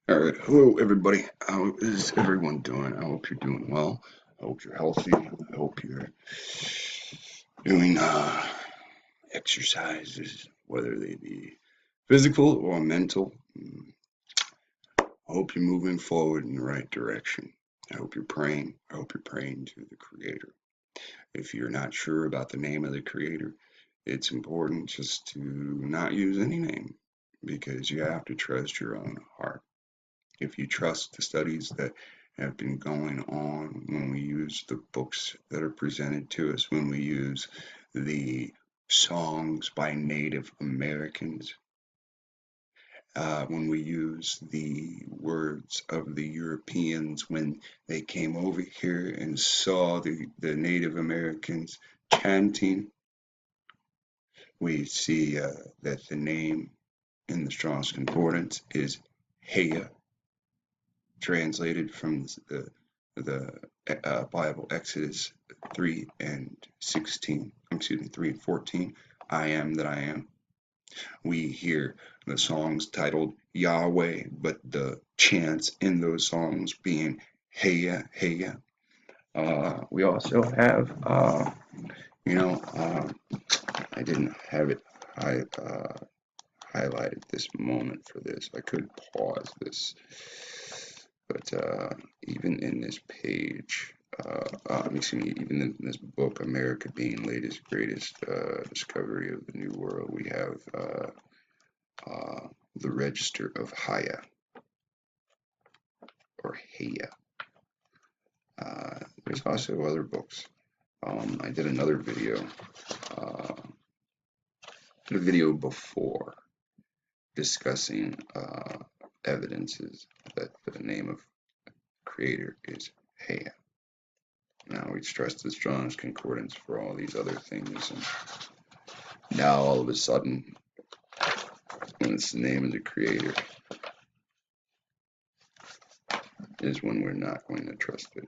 All right, hello everybody. How is everyone doing? I hope you're doing well. I hope you're healthy. I hope you're doing exercises, whether they be physical or mental. I hope you're moving forward in the right direction. I hope you're praying. I hope you're praying to the Creator. If you're not sure about the name of the Creator, it's important just to not use any name because you have to trust your own heart. If you trust the studies that have been going on, when we use the books that are presented to us, when we use the songs by Native Americans, when we use the words of the Europeans when they came over here and saw the Native Americans chanting, we see that the name in the Strong's Concordance is Heya, translated from the Bible, Exodus 3 and 16, excuse me, 3 and 14, I am that I am. We hear the songs titled Yahweh, but the chants in those songs being Heya, Heya. We also have, I didn't have it highlighted this moment for this. I could pause this. But even in this page, even in this book, America Being Latest Greatest Discovery of the New World, we have the Register of Haya, or Heya. There's also other books. I did another video, a video before discussing evidences that the name of Creator is Heya. Now we stress the Strong's Concordance for all these other things, and now all of a sudden, when it's the name of the Creator, is when we're not going to trust it.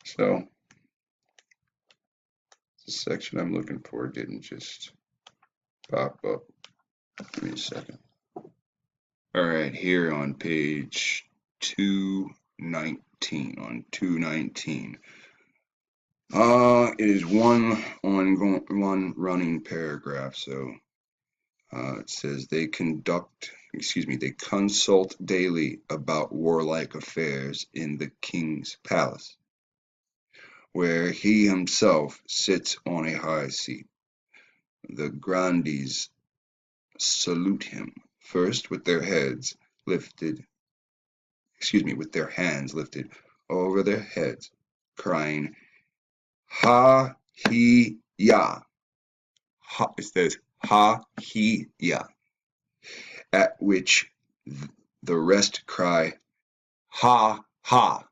So, the section I'm looking for didn't just pop up. Give me a second. Alright, here on page 219, on 219. It is one running paragraph, so it says they consult daily about warlike affairs in the king's palace, where he himself sits on a high seat. The grandees salute him first with their hands lifted over their heads, crying, Ha he ya. It says Ha he ya. At which the rest cry, Ha ha.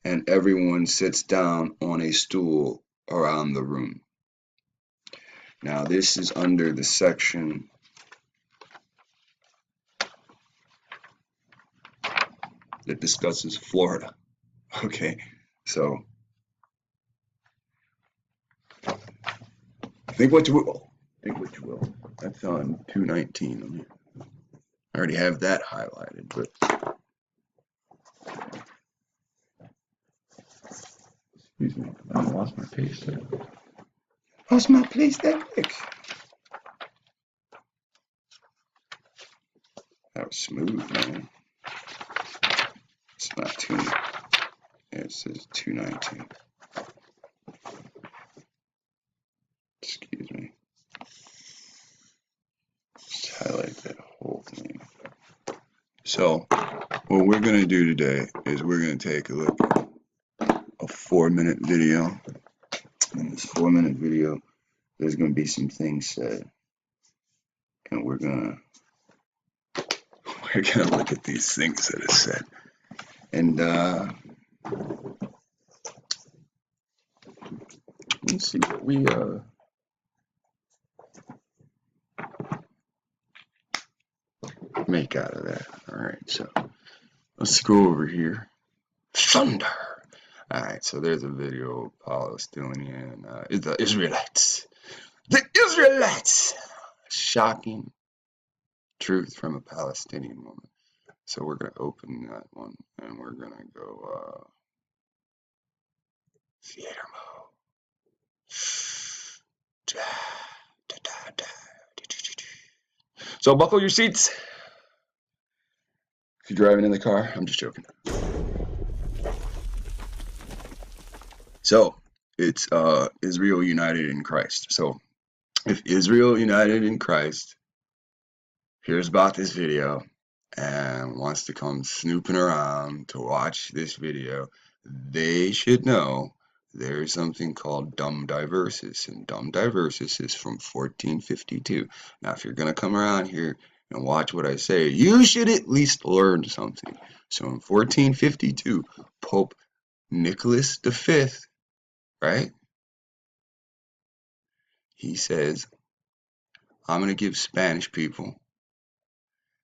And everyone sits down on a stool around the room. Now this is under the section that discusses Florida. Okay, so think what you will. That's on 219. I already have that highlighted, but excuse me, I lost my page there. Lost my place that quick. That was smooth, man. It's not 2. It says 219. Excuse me. Just highlight that whole thing. So, what we're going to do today is we're going to take a look at a 4-minute video. In this 4-minute video, there's going to be some things said, and we're gonna look at these things that are said, and let's see what we make out of that. All right, so let's go over here. Thunder. All right, so there's a video of Palestinian, the Israelites. The Israelites! Shocking truth from a Palestinian woman. So we're going to open that one and we're going to go theater mode. So buckle your seats. If you're driving in the car, I'm just joking. So it's Israel united in Christ. So if Israel united in Christ hears about this video and wants to come snooping around to watch this video, they should know there's something called dumb diversus, and dumb diversus is from 1452. Now, if you're going to come around here and watch what I say, you should at least learn something. So in 1452, Pope Nicholas V, right? He says, I'm going to give Spanish people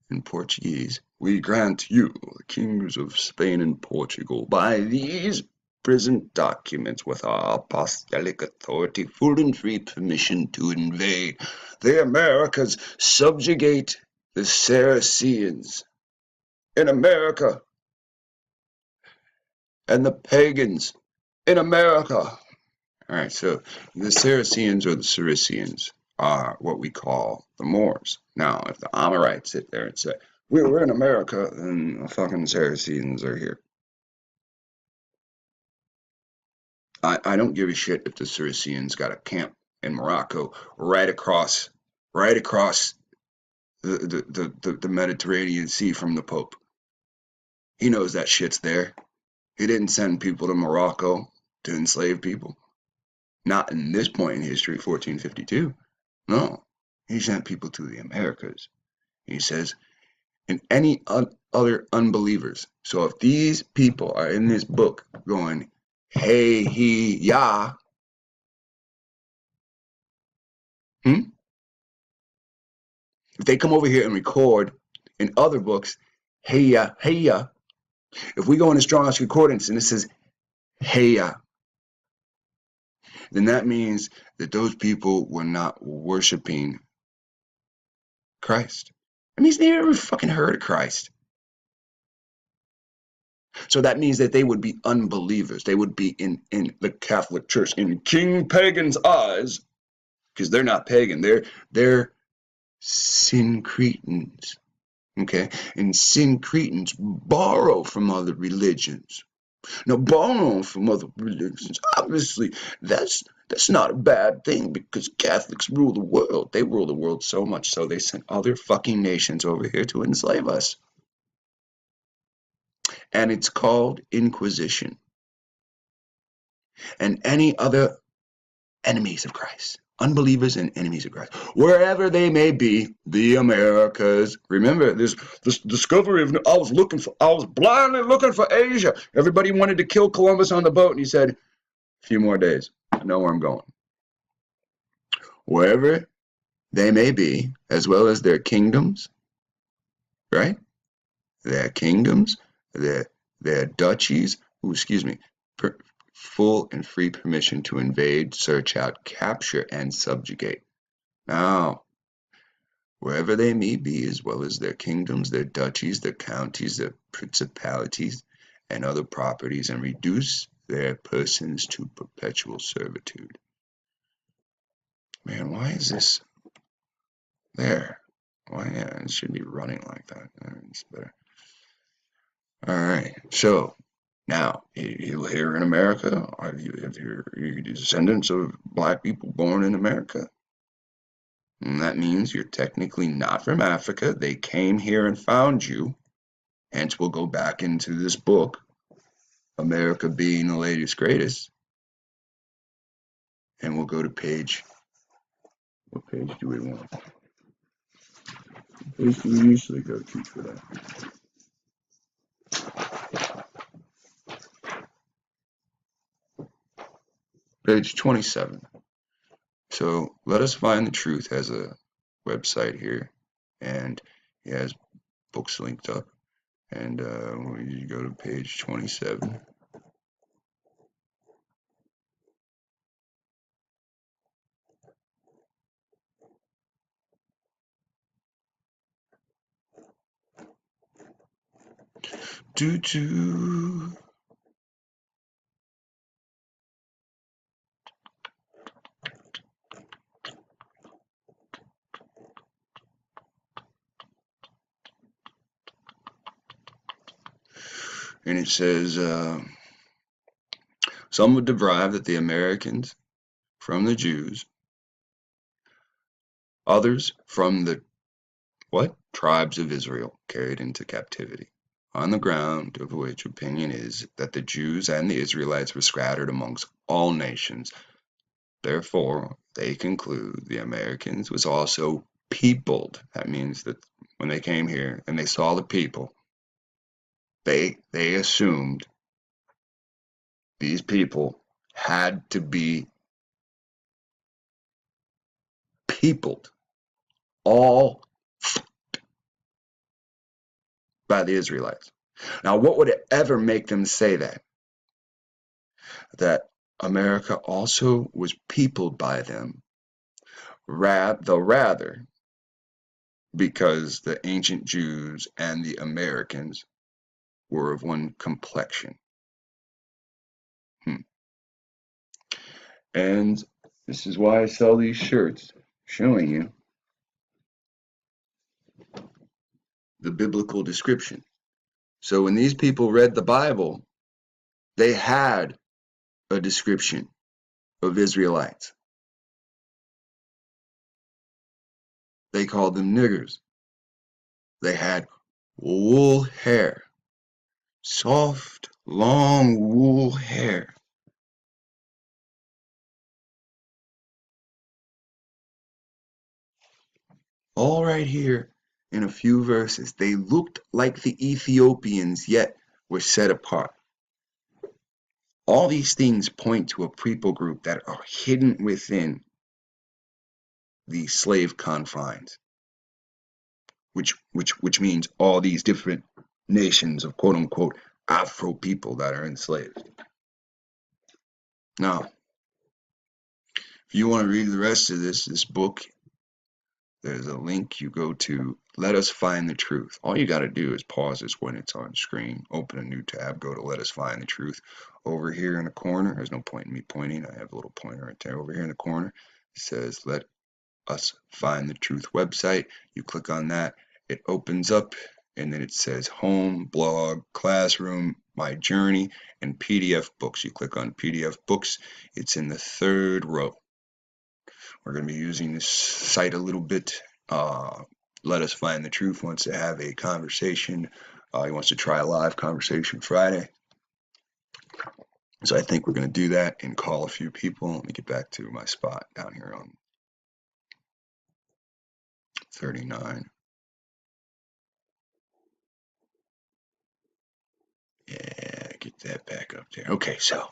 and Portuguese, we grant you, the kings of Spain and Portugal, by these present documents with our apostolic authority, full and free permission to invade the Americas, subjugate the Saracens in America, and the pagans in America. All right, so the Saracens or the Saracens are what we call the Moors. Now, if the Amorites sit there and say, we're in America, then the fucking Saracens are here. I don't give a shit if the Saracens got a camp in Morocco right across the Mediterranean Sea from the Pope. He knows that shit's there. He didn't send people to Morocco to enslave people. Not in this point in history, 1452. No, he sent people to the Americas. He says, and any other unbelievers. So if these people are in this book going, hey, he, ya, if they come over here and record in other books, hey, ya, if we go in the Strong's Concordance and it says, hey, ya, then that means that those people were not worshiping Christ. That means they never fucking heard of Christ. So that means that they would be unbelievers. They would be in the Catholic Church, in King Pagan's eyes, because they're not pagan. They're syncretans. Okay? And syncretans borrow from other religions. Now, borrowing from other religions, obviously, that's not a bad thing because Catholics rule the world. They rule the world so much so they sent other fucking nations over here to enslave us. And it's called Inquisition. And any other enemies of Christ, unbelievers and enemies of Christ, wherever they may be, the Americas. Remember this discovery of, I was blindly looking for Asia. Everybody wanted to kill Columbus on the boat, and he said, a few more days, I know where I'm going. Wherever they may be, as well as their kingdoms, right? Their kingdoms, their duchies, full and free permission to invade, search out, capture, and subjugate. Now, wherever they may be, as well as their kingdoms, their duchies, their counties, their principalities, and other properties, and reduce their persons to perpetual servitude. Man, why is this there? Why? Yeah, it shouldn't be running like that. It's better. All right, so now, here in America, if you're descendants of black people born in America, and that means you're technically not from Africa. They came here and found you. Hence, we'll go back into this book, America Being the Latest Greatest, and we'll go to page. What page do we want? What page do we usually go to for that? Page 27. So let us find the truth has a website here, and he has books linked up. And we go to page 27. Do do. And it says, some would derive that the Americans from the Jews, others from the what? Tribes of Israel carried into captivity, on the ground of which opinion is that the Jews and the Israelites were scattered amongst all nations. Therefore, they conclude the Americans was also peopled. That means that when they came here and they saw the people, they assumed these people had to be peopled, all by the Israelites. Now, what would it ever make them say that? That America also was peopled by them, rather because the ancient Jews and the Americans were of one complexion. And this is why I sell these shirts, showing you the biblical description. So when these people read the Bible, they had a description of Israelites. They called them niggers. They had wool hair, soft, long wool hair. All right here in a few verses. They looked like the Ethiopians, yet were set apart. All these things point to a people group that are hidden within the slave confines, which means all these different nations of quote unquote Afro people that are enslaved. Now, if you want to read the rest of this book, there's a link. You go to Let Us Find the Truth. All you got to do is pause this when it's on screen, open a new tab, go to Let Us Find the Truth. Over here in the corner, there's no point in me pointing. I have a little pointer right there. Over here in the corner, it says Let Us Find the Truth website. You click on that, it opens up, and then it says Home, Blog, Classroom, My Journey, and PDF Books. You click on PDF Books. It's in the third row. We're going to be using this site a little bit. Let Us Find the Truth wants to have a conversation. He wants to try a live conversation Friday. So I think we're going to do that and call a few people. Let me get back to my spot down here on 39. Yeah, get that back up there. Okay, so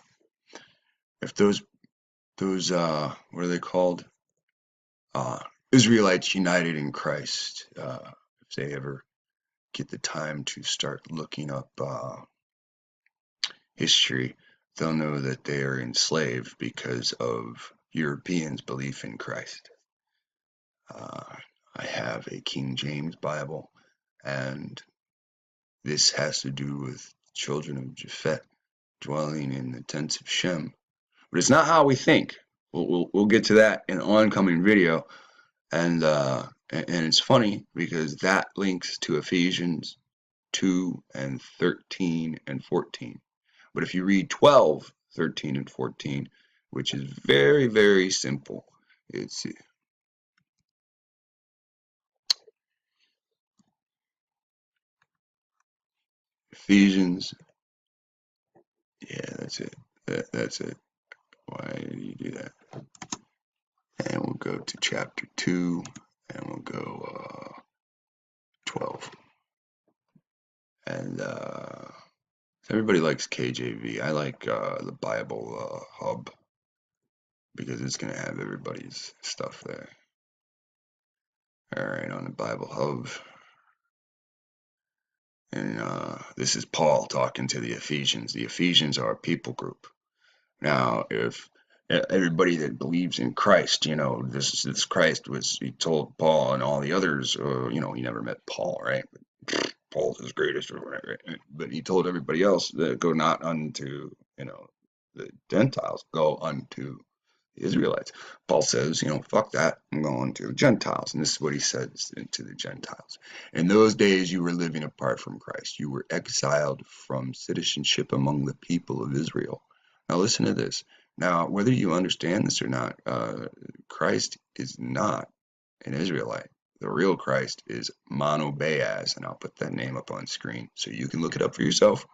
if those what are they called? Israelites united in Christ. If they ever get the time to start looking up history, they'll know that they are enslaved because of Europeans' belief in Christ. I have a King James Bible, and this has to do with children of Japhet dwelling in the tents of Shem. But it's not how we think. We'll get to that in an oncoming video, and it's funny because that links to Ephesians 2 and 13 and 14. But if you read 12, 13, and 14, which is very, very simple, it's Ephesians. Yeah, that's it. That's it. Why did you do that? And we'll go to chapter 2, and we'll go 12. And everybody likes KJV. I like the Bible Hub because it's going to have everybody's stuff there. All right, on the Bible Hub. And this is Paul talking to the Ephesians. The Ephesians are a people group. Now, if everybody that believes in Christ, this Christ was, he told Paul and all the others, he never met Paul, right? Paul's his greatest, but he told everybody else that go not unto, the Gentiles, go unto the Israelites. Paul says, fuck that, I'm going to the Gentiles. And this is what he says to the Gentiles. In those days, you were living apart from Christ. You were exiled from citizenship among the people of Israel. Now, listen to this. Now, whether you understand this or not, Christ is not an Israelite. The real Christ is monobazus, and I'll put that name up on screen so you can look it up for yourself.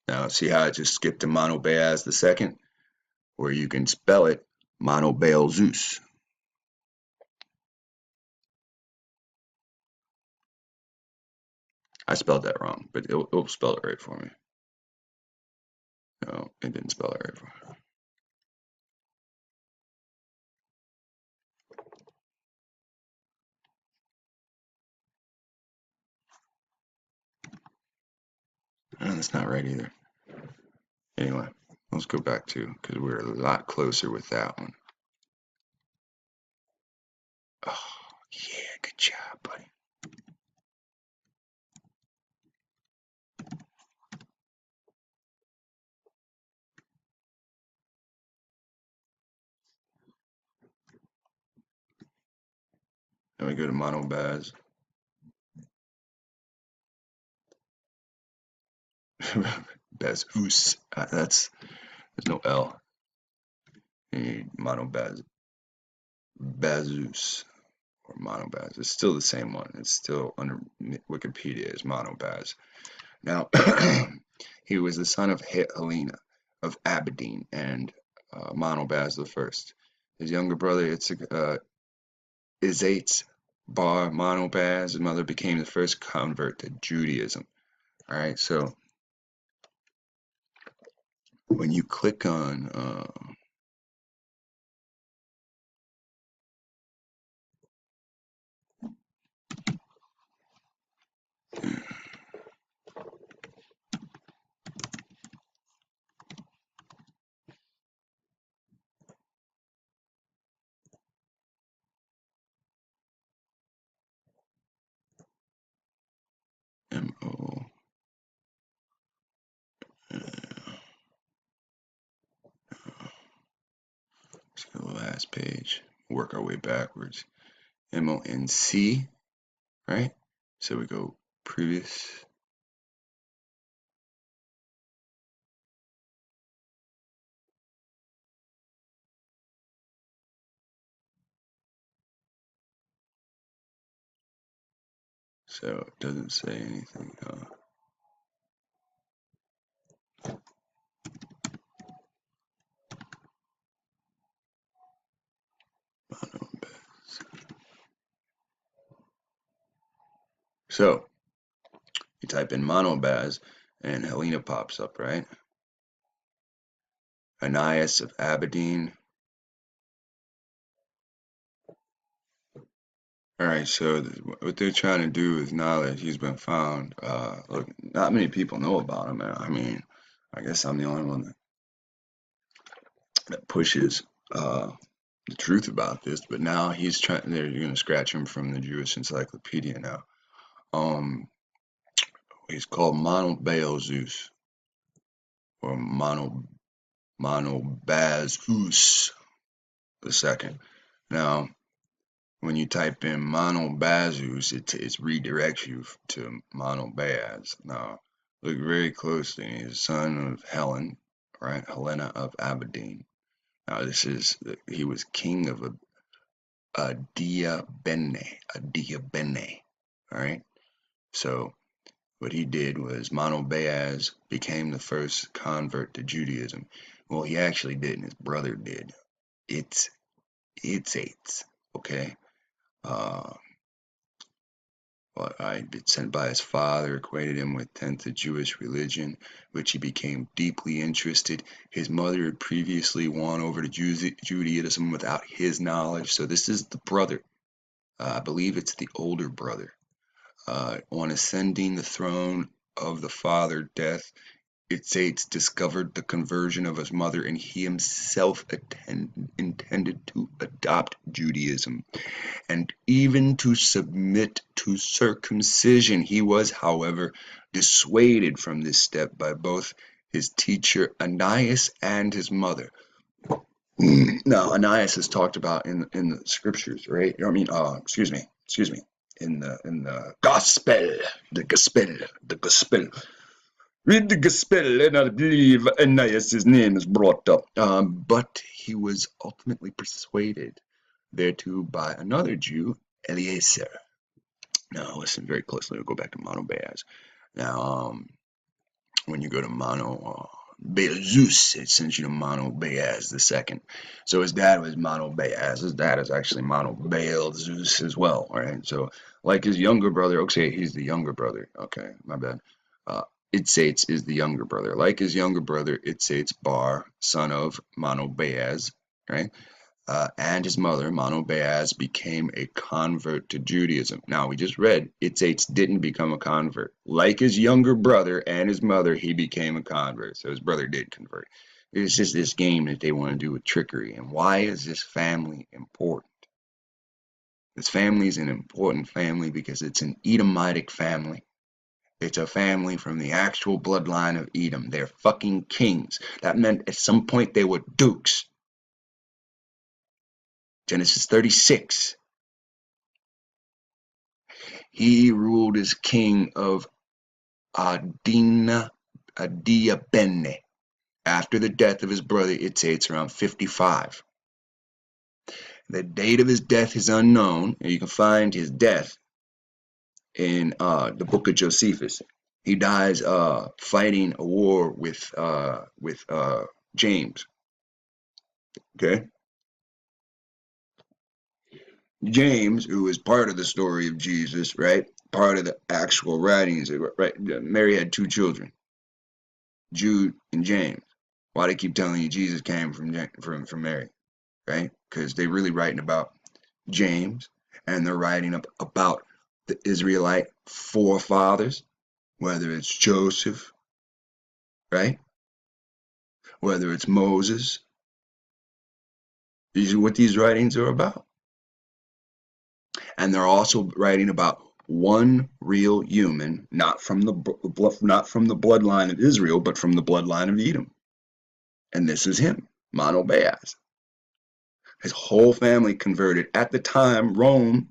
Now, see how I just skipped to monobazus the second? Or you can spell it monobazus. I spelled that wrong, but it'll spell it right for me. No, it didn't spell it right for me. No, that's not right either. Anyway, let's go back to, because we're a lot closer with that one. Oh, yeah, good job, buddy. Then we go to monobazus. Bazus. There's no L. You need monobazus. Bazus or monobazus. It's still the same one. It's still under Wikipedia as monobazus. Now, he was the son of Helena of Aberdeen and Monobazus I. His younger brother Isates bar Monobaz. His mother became the first convert to Judaism. All right, so when you click on MO, let's go to the last page, work our way backwards. MONC, right? So we go previous. So it doesn't say anything. So you type in monobaz and Helena pops up, right? Ananias of Aberdeen. All right, so what they're trying to do is now that he's been found, look, not many people know about him. I mean, I guess I'm the only one that pushes the truth about this. But now he's trying. They're going to scratch him from the Jewish Encyclopedia now. He's called monobazus or monobazus the second. Now, when you type in monobazus, it redirects you to monobaz. Now, look very closely. He's the son of Helen, right? Helena of Aberdeen. Now, he was king of a Diabene, all right? So, what he did was Monobaaz became the first convert to Judaism. Well, he actually didn't. His brother did. It's eight, okay? Well, I'd been sent by his father, acquainted him with tenth of Jewish religion, which he became deeply interested. His mother had previously won over to Judaism without his knowledge. So this is the brother. I believe it's the older brother. On ascending the throne of the father, death it states, discovered the conversion of his mother, and he himself intended to adopt Judaism and even to submit to circumcision. He was, however, dissuaded from this step by both his teacher Ananias and his mother. Now, Ananias is talked about in the scriptures, right? I mean, excuse me, in the gospel, the gospel. Read the gospel, and I believe Ananias' name is brought up. But he was ultimately persuaded thereto by another Jew, Eliezer. Now, listen very closely. We'll go back to monobazus. Now, when you go to monobazus, it sends you to monobazus the second. So his dad was monobazus. His dad is actually monobazus as well, right? So, like his younger brother, okay, he's the younger brother. Okay, my bad. Itzates is the younger brother. Like his younger brother, Itzates Bar, son of monobazus, right? And his mother, monobazus, became a convert to Judaism. Now, we just read Itzates didn't become a convert. Like his younger brother and his mother, he became a convert. So his brother did convert. It's just this game that they want to do with trickery. And why is this family important? This family is an important family because it's an Edomitic family. It's a family from the actual bloodline of Edom. They're fucking kings. That meant at some point they were dukes. Genesis 36. He ruled as king of Adiabene after the death of his brother Itzates around 55. The date of his death is unknown, and you can find his death in the book of Josephus. He dies fighting a war with James. Okay? James, who is part of the story of Jesus, right? Part of the actual writings, right? Mary had 2 children, Jude and James. Why they keep telling you Jesus came from Mary, right? Because they're really writing about James, and they're writing about the Israelite forefathers, whether it's Joseph, right? Whether it's Moses. These are what these writings are about. And they're also writing about one real human, not from the bloodline of Israel, but from the bloodline of Edom. And this is him, monobazus. His whole family converted. At the time, Rome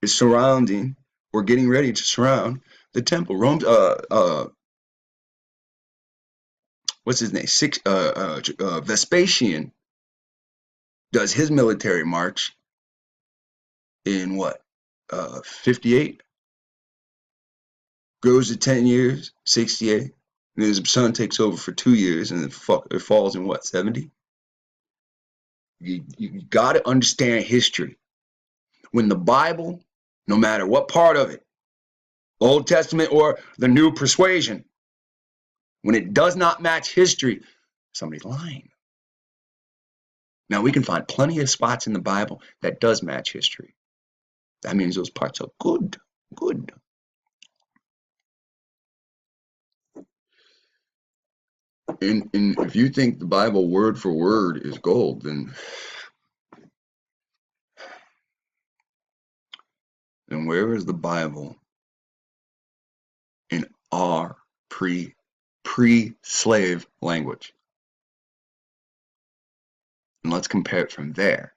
is surrounding or getting ready to surround the temple. Rome's what's his name? Vespasian does his military march in what? 58? Goes to 10 years, 68. And his son takes over for 2 years, and it falls in what, 70? You got to understand history. When the Bible, no matter what part of it, Old Testament or the New Persuasion, when it does not match history, somebody's lying. Now, we can find plenty of spots in the Bible that does match history. That means those parts are good. And if you think the Bible word for word is gold, then where is the Bible in our pre-slave language? And let's compare it from there.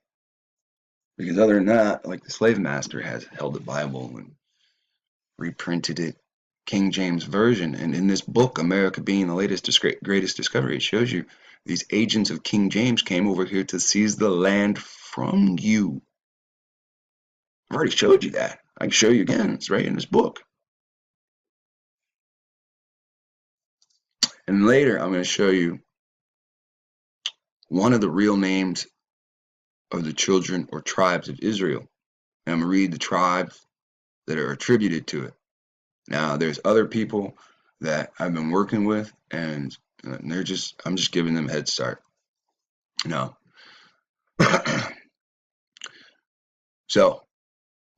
Because other than that, like the slave master has held the Bible and reprinted it, King James Version. And in this book, America Being the Latest Greatest Discovery, it shows you these agents of King James came over here to seize the land from you. I've already showed you that. I can show you again. It's right in this book. And later, I'm going to show you one of the real names of the children or tribes of Israel. And I'm going to read the tribes that are attributed to it. Now, there's other people that I've been working with, and I'm just giving them a head start. No. So,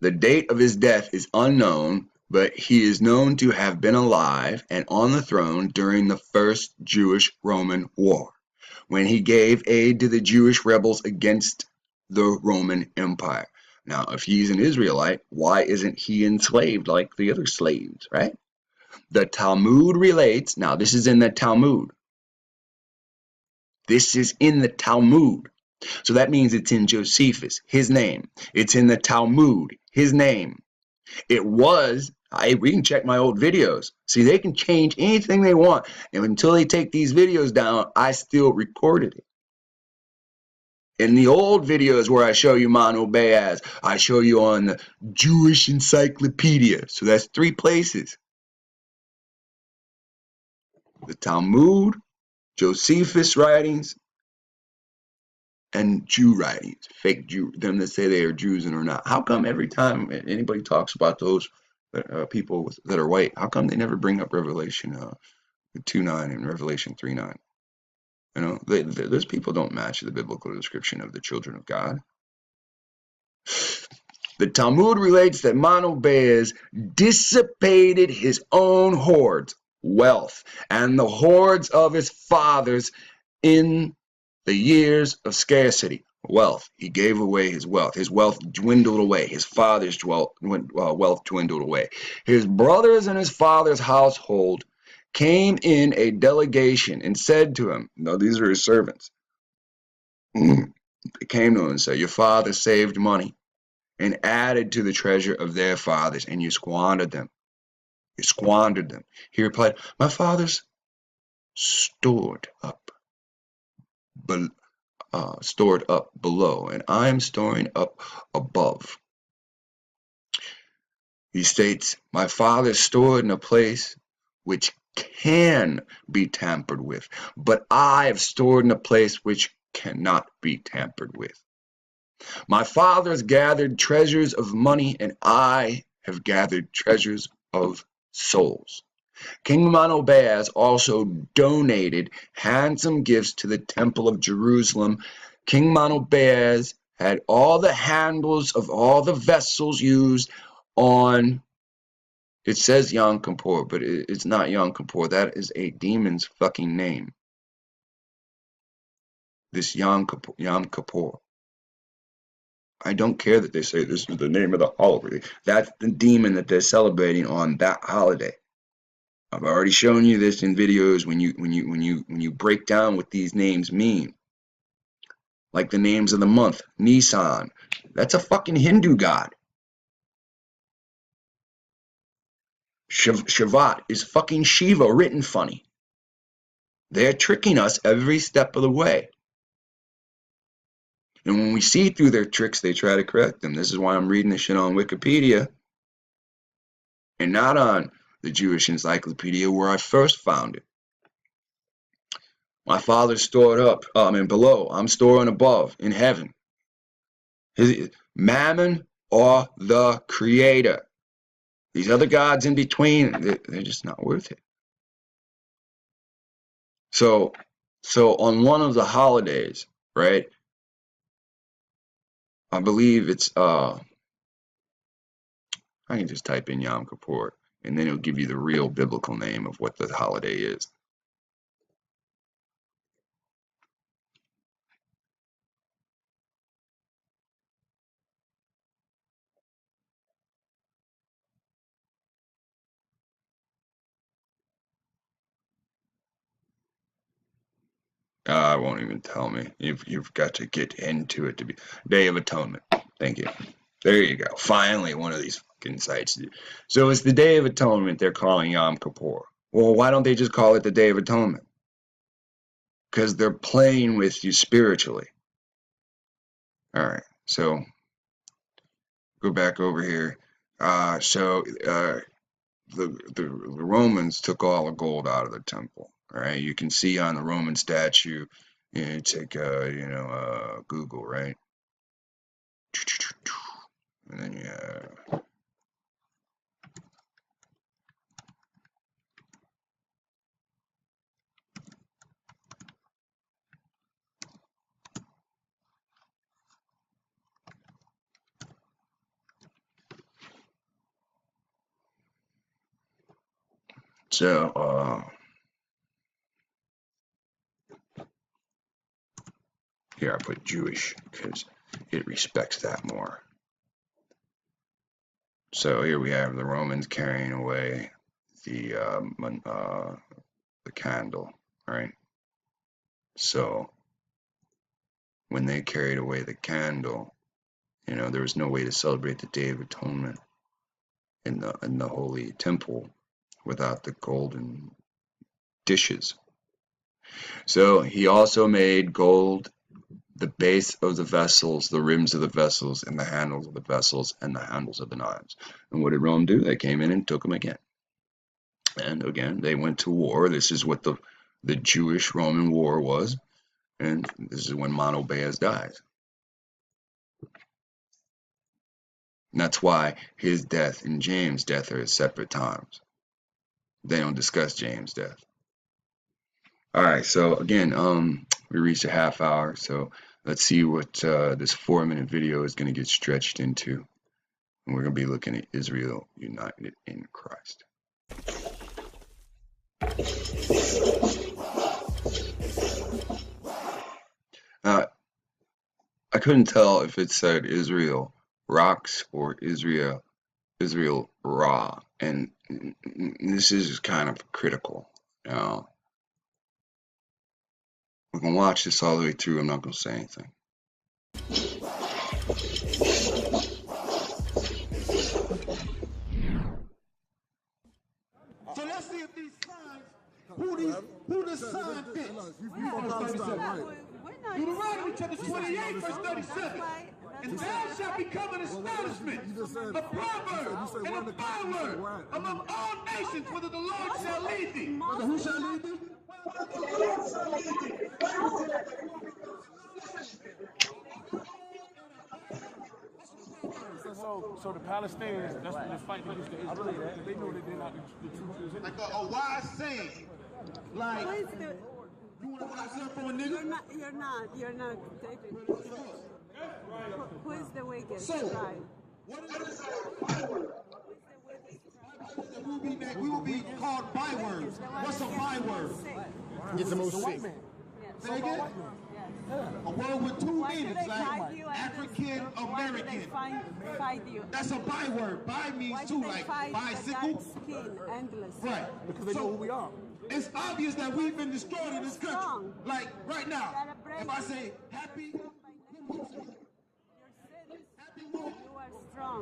the date of his death is unknown, but he is known to have been alive and on the throne during the First Jewish-Roman War, when he gave aid to the Jewish rebels against the Roman Empire. Now, if he's an Israelite, why isn't he enslaved like the other slaves, right? The Talmud relates, now this is in the Talmud. This is in the Talmud. So that means it's in Josephus, his name. It's in the Talmud, his name. It was, we can check my old videos. See, they can change anything they want. And until they take these videos down, I still recorded it. In the old videos where I show you monobazus, I show you on the Jewish Encyclopedia. So that's 3 places. The Talmud, Josephus writings, and Jew writings. Fake Jew, them that say they are Jews and are not. How come every time anybody talks about those people that are white, how come they never bring up Revelation 2:9 and Revelation 3:9? You know, those people don't match the biblical description of the children of God. The Talmud relates that monobazus dissipated his own hoards, wealth, and the hoards of his fathers in the years of scarcity. Wealth. He gave away his wealth. His wealth dwindled away. His father's wealth dwindled away. His brothers and his father's household came in a delegation and said to him, no, these are his servants. They came to him and said, your father saved money and added to the treasure of their fathers, and you squandered them. You squandered them. He replied, my fathers stored up below, and I am storing up above. He states, my father stored in a place which can be tampered with, but I have stored in a place which cannot be tampered with. My fathers gathered treasures of money, and I have gathered treasures of souls. King monobazus also donated handsome gifts to the Temple of Jerusalem. King monobazus had all the handles of all the vessels used on, it says Yom Kippur, but it's not Yom Kippur. That is a demon's fucking name. This Yom Kippur. I don't care that they say this is the name of the holiday. That's the demon that they're celebrating on that holiday. I've already shown you this in videos when you break down what these names mean. Like the names of the month, Nisan. That's a fucking Hindu god. Shavat is fucking Shiva written funny. They're tricking us every step of the way. And when we see through their tricks, they try to correct them. This is why I'm reading this shit on Wikipedia and not on the Jewish Encyclopedia where I first found it. My father stored up, below. I'm storing above in heaven. Mammon or the creator. These other gods in between, they're just not worth it. So on one of the holidays, right? I believe it's I can just type in Yom Kippur and then it'll give you the real biblical name of what the holiday is. I won't even tell me. You've got to get into it to be Day of Atonement. Thank you. There you go. Finally, one of these fucking sites. So it's the Day of Atonement they're calling Yom Kippur. Well, why don't they just call it the Day of Atonement? Because they're playing with you spiritually. All right. So go back over here. The Romans took all the gold out of the temple. All right. You can see on the Roman statue. You take Google, right? And then So, here I put Jewish because it respects that more. So here we have the Romans carrying away the candle, right? So when they carried away the candle, you know, there was no way to celebrate the Day of Atonement in the Holy Temple without the golden dishes. So he also made gold the base of the vessels, the rims of the vessels, and the handles of the vessels, and the handles of the knives. And what did Rome do? They came in and took them again. And again, they went to war. This is what the Jewish-Roman War was. And this is when Monobazus dies. And that's why his death and James' death are at separate times. They don't discuss James' death. All right, so again, we reached a half hour, so let's see what this 4-minute video is going to get stretched into. And we're going to be looking at Israel united in Christ. I couldn't tell if it said Israel rocks or Israel raw, and this is kind of critical. Now, we can watch this all the way through. I'm not going to say anything. So let's see if these signs, who the sign fits. Deuteronomy chapter 28, verse 37. And thou shalt become an astonishment, a proverb, and a byword among all nations, whether the Lord shall lead thee. Whether who shall lead thee? So the Palestinians, that's what they're fighting against the Israelis. They know that they're not the true Jews. Like a wise saying. Like, you want to put yourself from a nigga? You're not, David. Who is the wicked? So, what is we will be called bywords. What's a byword? Get the most sick. Say again? A word with two meanings, like African American. That's a byword. By means too, like bicycle. Right. Because they know who we are. It's obvious that we've been destroyed in this country. Like right now, if I say happy,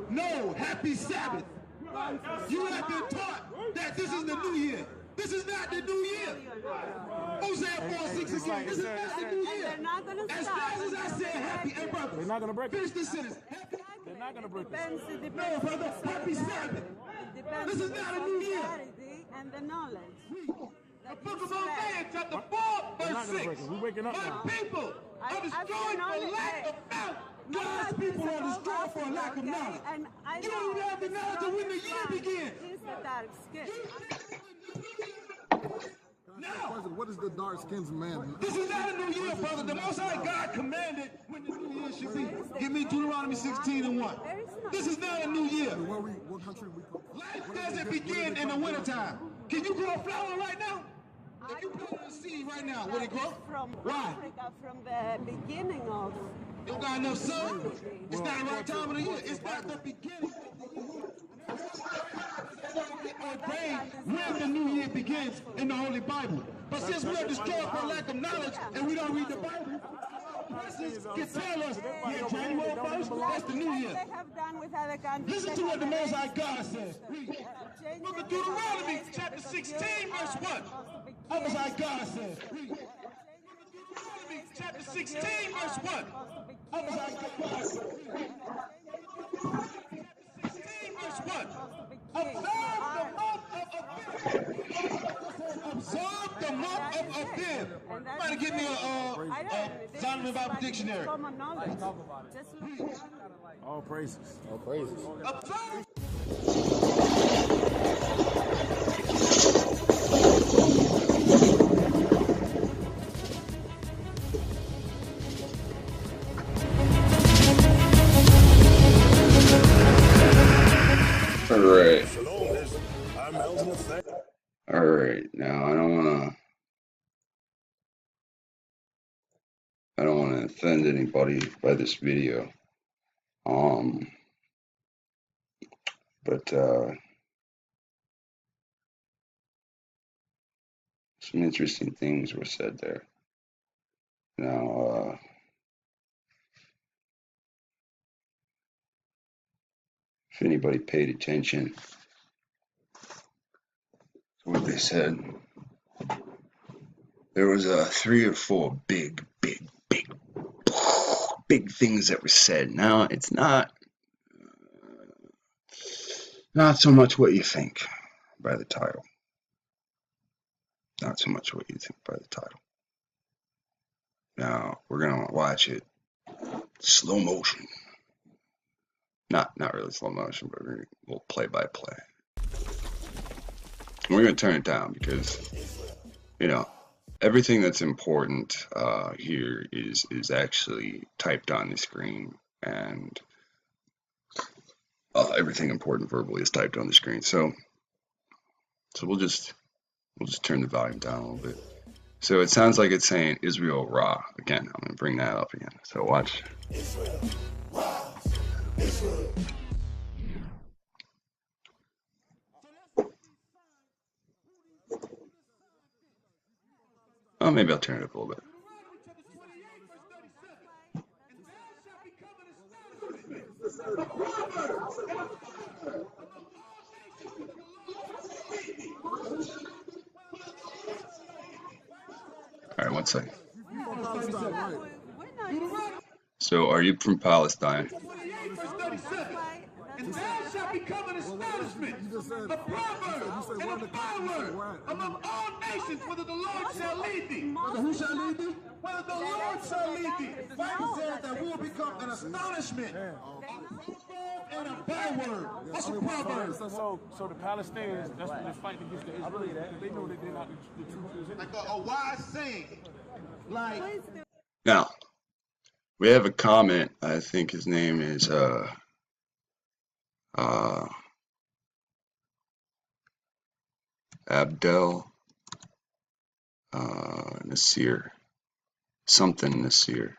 no, happy Sabbath. You have been taught that this is the new year. This is not the new year. Hosea 4:6 again. This is not the new year. As fast as I said happy, hey brother, they're not gonna break finish the sentence. They're not gonna break it. No, brother, happy Sabbath. This is not a new year. And the knowledge. The book of Isaiah, chapter 4, verse 6. We're waking up now. My people are destroyed for lack of knowledge. God's people are destroyed for lack of knowledge. You don't even have the knowledge of when the year begins. He's the dark skin. Now, what is the dark skinned man? this is not a new year, brother. The Most High God commanded when the new year should be. Give me Deuteronomy 16:1. This is not a new year. What country we come from? Life doesn't begin in the wintertime. Can you grow a flower right now? If you put a seed right now, will it grow? From Why? Africa, from the beginning of. You don't got enough sun? It's not the right time of the year. It's not the beginning of the year. When the new year begins in the Holy Bible. But since we are destroyed for lack of knowledge and we don't read the Bible, oppressors can tell us, yeah, January 1st, that's the new year. They have done with other countries. Listen to what the Most High God says. Read. Book of Deuteronomy, chapter 16, verse 1. The Most High God says. Read. Deuteronomy, chapter 16, verse 1. The Most High God says. Read. 16, verse 1. Observe the month of Abib. Somebody give me a Zondervan Bible Dictionary. Common knowledge. Just look. All praises. All praises. Observe. All All right, now I don't want to offend anybody by this video. But some interesting things were said there. Now, if anybody paid attention to what they said, there was 3 or 4 big things that were said. Now, it's not so much what you think by the title. Not so much what you think by the title. Now, we're going to watch it slow motion. Not really slow motion, but we'll play by play. And we're going to turn it down because, you know, everything that's important here is actually typed on the screen, and everything important verbally is typed on the screen. So we'll just turn the volume down a little bit. So it sounds like it's saying Israel Ra. Again, I'm going to bring that up again. So watch. Israel, rise. Israel. Oh, maybe I'll turn it up a little bit. All right, one second. So, are you from Palestine? And thou shalt become an astonishment, a proverb, and a byword among all nations, whether the Lord shall lead thee. Whether who shall lead thee? Whether the Lord shall lead thee. The Bible says that we will become an astonishment, a proverb, and a byword. What's a proverb? So the Palestinians, that's when they're fighting against the Israelis. They know that they're not the truth. Like a wise saying. Like. Now, we have a comment. I think his name is Abdel Nasir, something Nasir,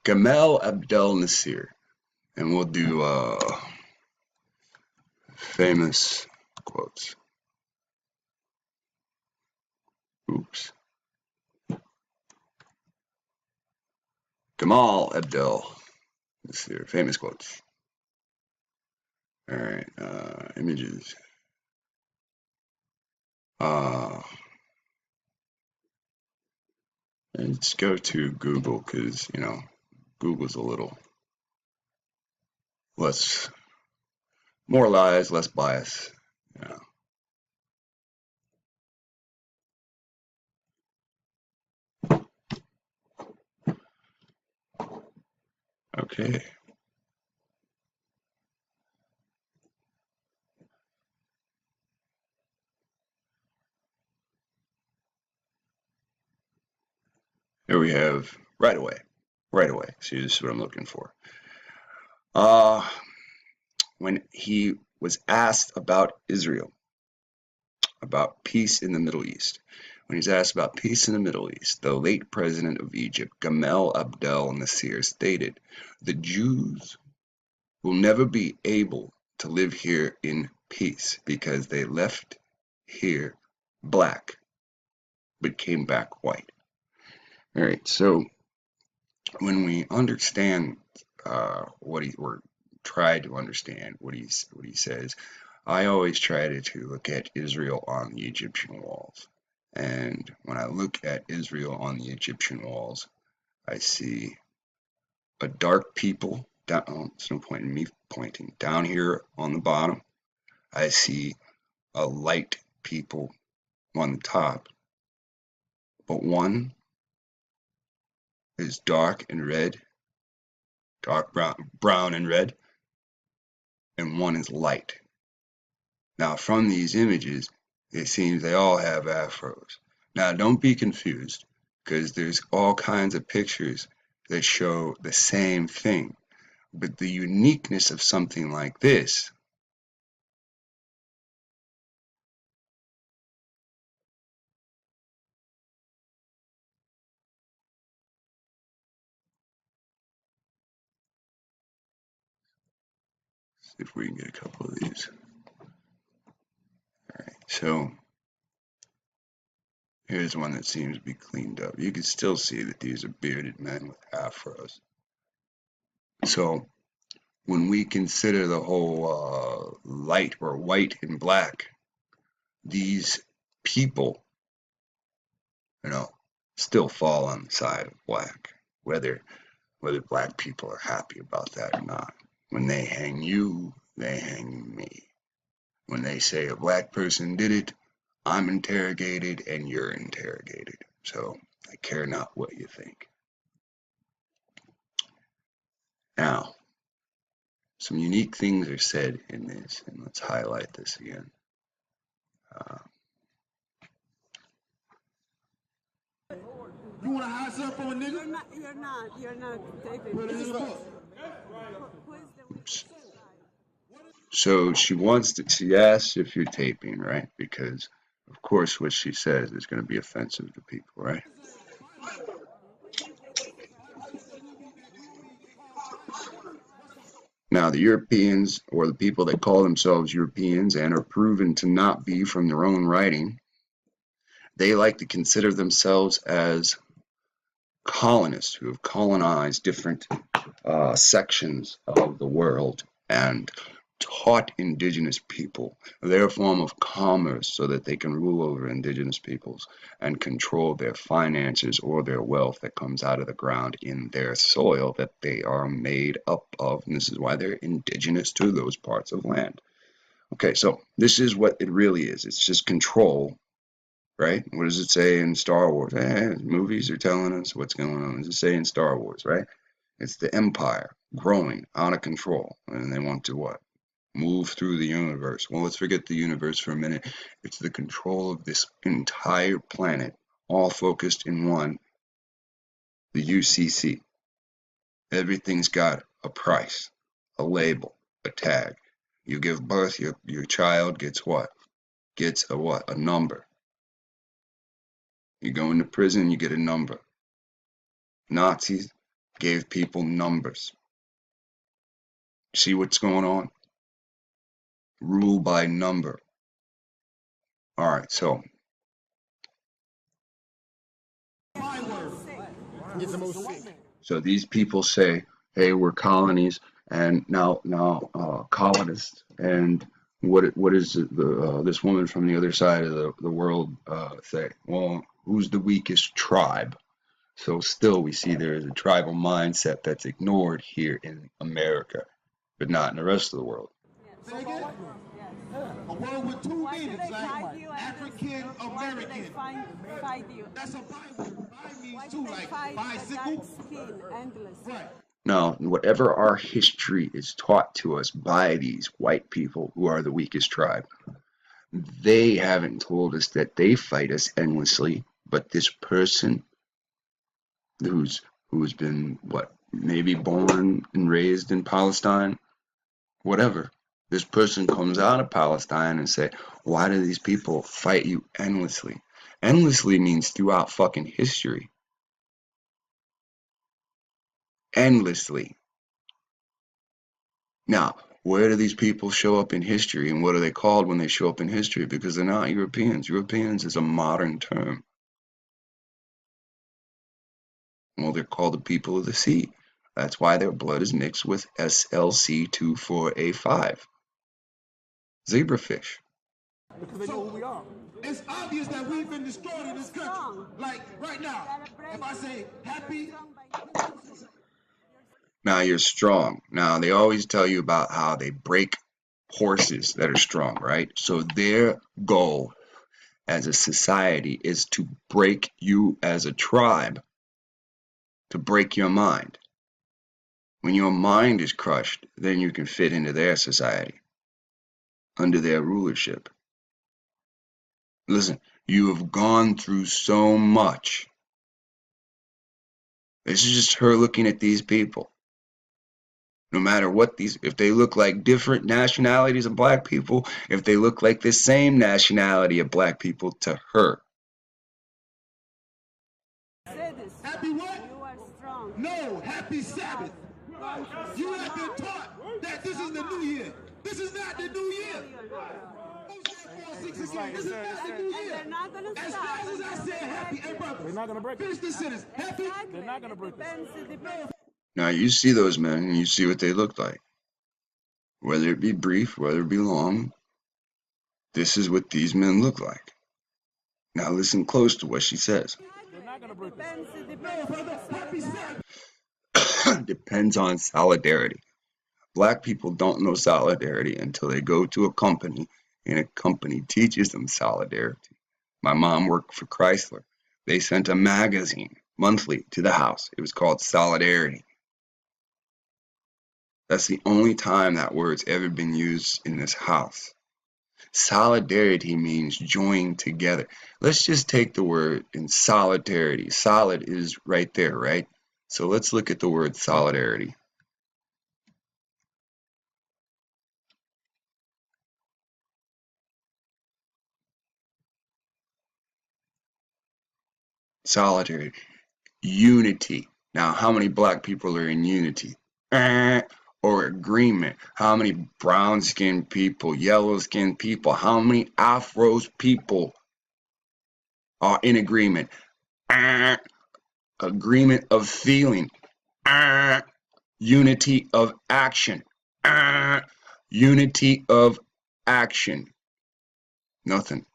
Gamal Abdel Nasir, and we'll do famous quotes. Oops. Gamal Abdel Nasir, famous quotes. All right, images. Let's go to Google because, you know, Google's a little less, more lies, less bias, you know. Okay. Here we have right away. See, this is what I'm looking for. When he was asked about Israel, about peace in the Middle East, when he's asked about peace in the Middle East, the late president of Egypt, Gamal Abdel Nasser, stated, "The Jews will never be able to live here in peace because they left here black, but came back white." All right, so when we understand or try to understand what he says, I always try to look at Israel on the Egyptian walls. And when I look at Israel on the Egyptian walls, I see a dark people down. There's no point in me pointing down here on the bottom. I see a light people on the top, but one is dark and red, dark brown and red, and one is light. Now, from these images, it seems they all have afros. Now, don't be confused, because there's all kinds of pictures that show the same thing. But the uniqueness of something like this if we can get a couple of these. All right, so here's one that seems to be cleaned up. You can still see that these are bearded men with afros. So when we consider the whole light or white and black, these people, still fall on the side of black, whether black people are happy about that or not. When they hang you, they hang me. When they say a black person did it, I'm interrogated and you're interrogated. So I care not what you think. Now, some unique things are said in this, and let's highlight this again. You want to hide something from a nigga? You're not taping. Put it in the book. Who is the weakest guy? So she asks if you're taping, right? Because, of course, what she says is going to be offensive to people, right? Now, the Europeans, or the people that call themselves Europeans and are proven to not be from their own writing, they like to consider themselves as colonists who have colonized different sections of the world and taught indigenous people their form of commerce so that they can rule over indigenous peoples and control their finances or their wealth that comes out of the ground in their soil that they are made up of. And this is why they're indigenous to those parts of land. Okay, so this is what it really is. It's just control, right? What does it say in Star Wars? Movies are telling us what's going on. What does it say in Star Wars, right? It's the empire growing out of control, and they want to what? Move through the universe. Well, let's forget the universe for a minute. It's the control of this entire planet, all focused in one, the UCC. Everything's got a price, a label, a tag. You give birth, your child gets what? Gets a what? A number. You go into prison, you get a number. Nazis gave people numbers. See what's going on? Rule by number. All right, so Get the most sick. so these people say, "Hey, we're colonies, and now colonists." And what is this woman from the other side of the world say? Well, who's the weakest tribe? So still, we see there is a tribal mindset that's ignored here in America, but not in the rest of the world. Say again? Yes. A word with two Why do meanings, they like fight you? African Why do they American. fight you? That's a byword. Bi Why means do too, they like fight the bicycle. dark skin endlessly? Right. Now, whatever our history is taught to us by these white people who are the weakest tribe, they haven't told us that they fight us endlessly, but this person who's been maybe born and raised in Palestine, whatever. This person comes out of Palestine and say, why do these people fight you endlessly? Endlessly means throughout fucking history. Endlessly. Now, where do these people show up in history, and what are they called when they show up in history? Because they're not Europeans. Europeans is a modern term. Well, they're called the people of the sea. That's why their blood is mixed with SLC24A5. Zebrafish. Because they know who we are. It's obvious that we've been destroyed in this country. Like right now, if I say happy, Now you're strong. Now they always tell you about how they break horses that are strong, right? So their goal as a society is to break you as a tribe, to break your mind. When your mind is crushed, then you can fit into their society, under their rulership. Listen, you have gone through so much. This is just her looking at these people. No matter what if they look like different nationalities of black people, if they look like the same nationality of black people to her. Say this. happy what? You are strong. No, happy Sabbath. You have been taught that this is the new year. This is not the new year. This is not the new year. They're not gonna As stop. fast as I said happy, hey brother, They're not gonna break finish it. this sentence. Happy? They're not gonna break it. It depends. Now you see those men and you see what they look like. Whether it be brief, whether it be long, this is what these men look like. Now listen close to what she says. They're not gonna break it. No, brother, happy Sabbath. Depends on solidarity. Black people don't know solidarity until they go to a company and a company teaches them solidarity. My mom worked for Chrysler. They sent a magazine monthly to the house. It was called Solidarity. That's the only time that word's ever been used in this house. Solidarity means join together. Let's just take the word in solidarity. Solid is right there, right? So let's look at the word solidarity. Solidarity. Unity. Now, how many black people are in unity? Or agreement. How many brown-skinned people, yellow-skinned people, how many Afros people are in agreement? Agreement of feeling. Unity of action. Unity of action. Nothing.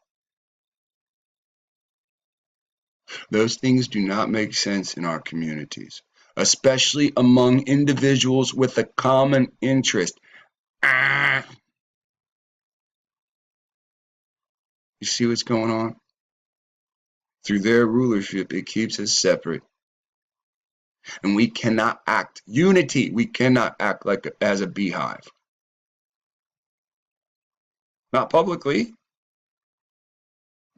Those things do not make sense in our communities, especially among individuals with a common interest. You see what's going on? Through their rulership, it keeps us separate. And we cannot act unity. We cannot act like as a beehive. Not publicly.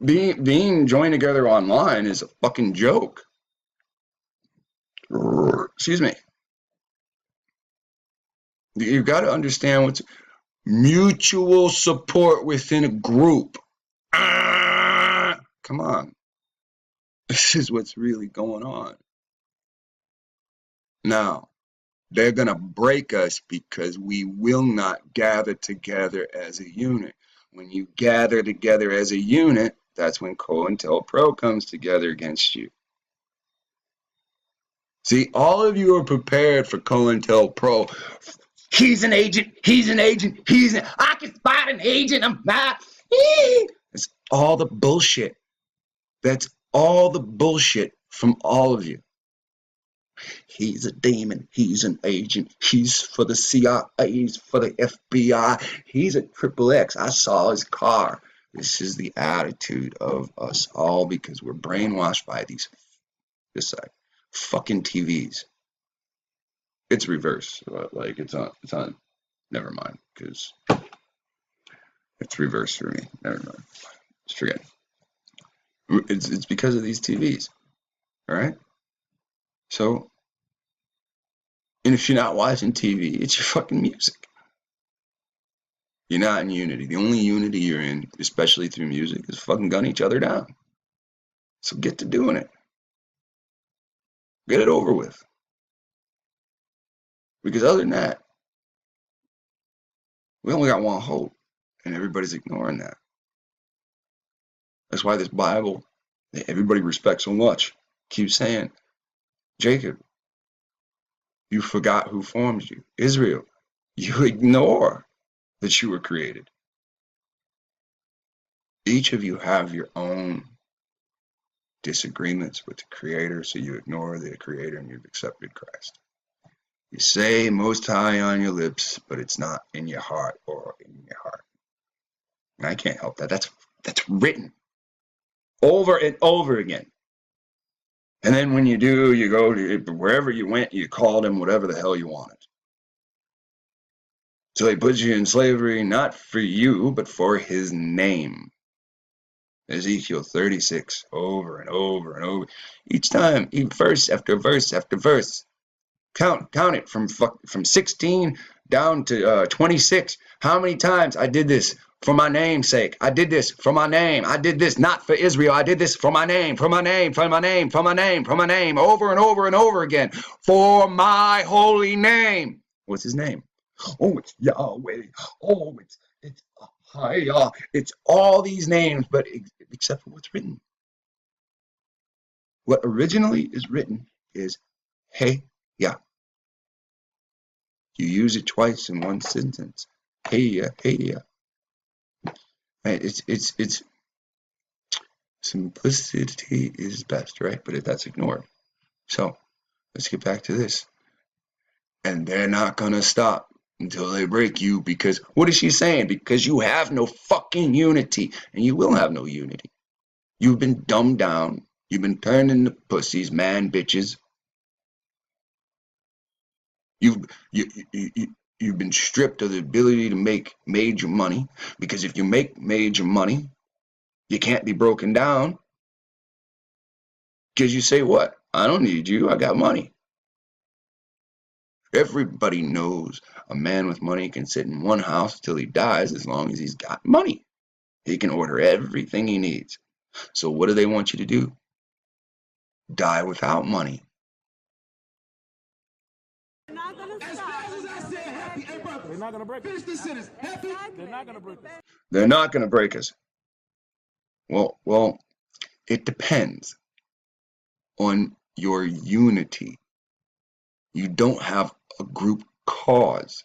Being joined together online is a fucking joke. Excuse me. You've got to understand what's mutual support within a group. Come on. This is what's really going on. Now, they're going to break us because we will not gather together as a unit. When you gather together as a unit, that's when COINTELPRO comes together against you. See, all of you are prepared for COINTELPRO. He's an agent. He's an agent. I can spot an agent. I'm not. That's all the bullshit. That's all the bullshit from all of you. He's a demon. He's an agent. He's for the CIA. He's for the FBI. He's a XXX. I saw his car. This is the attitude of us all because we're brainwashed by these this side fucking TVs. It's reverse. Like it's on. Never mind, because it's reverse for me. Never mind. Just forget. It's because of these TVs. All right. So, and if you're not watching TV, it's your fucking music. You're not in unity. The only unity you're in, especially through music, is fucking gun each other down. So get to doing it. Get it over with. Because other than that, we only got one hope, and everybody's ignoring that. That's why this Bible that everybody respects so much keeps saying, Jacob, you forgot who formed you. Israel, you ignore that you were created. Each of you have your own disagreements with the Creator, so you ignore the Creator and you've accepted Christ. You say Most High on your lips, but it's not in your heart or in your heart. And I can't help that. That's written over and over again. And then when you do, you go to wherever you went, you called him whatever the hell you wanted. So they put you in slavery, not for you, but for his name. Ezekiel 36, over and over and over. Each time, verse after verse after verse. Count it from 16 down to 26. How many times I did this? for my name's sake. I did this for my name. I did this not for Israel. I did this for my name, for my name, for my name, for my name, for my name, over and over and over again, for my holy name. What's his name? Oh, it's Yahweh. Oh, it's Hiya. It's all these names, but except for what's written. What originally is written is Hey Ya. You use it twice in one sentence. Hey Ya, hey Ya. Right? It's simplicity is best, right? But that's ignored. So let's get back to this. And they're not gonna stop until they break you, because what is she saying? Because you have no fucking unity, and you will have no unity. You've been dumbed down. You've been turned into pussies, man, bitches. You've been stripped of the ability to make major money, because if you make major money, you can't be broken down, because you say, what? I don't need you. I got money. Everybody knows a man with money can sit in one house till he dies as long as he's got money. He can order everything he needs. So what do they want you to do? Die without money. They're not gonna As stop. fast as I said happy, hey brother, They're not gonna break finish us. this sentence. Happy? They're not gonna break us. They're not going to break us. Well, it depends on your unity. You don't have a group cause.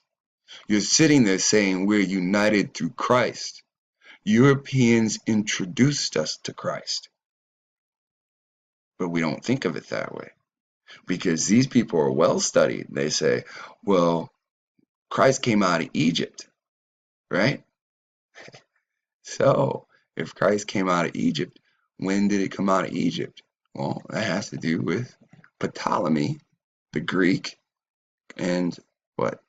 You're sitting there saying we're united through Christ. Europeans introduced us to Christ. But we don't think of it that way, because these people are well studied. They say, well, Christ came out of Egypt, right? So if Christ came out of Egypt, when did it come out of Egypt? Well, that has to do with Ptolemy, the Greek, and what?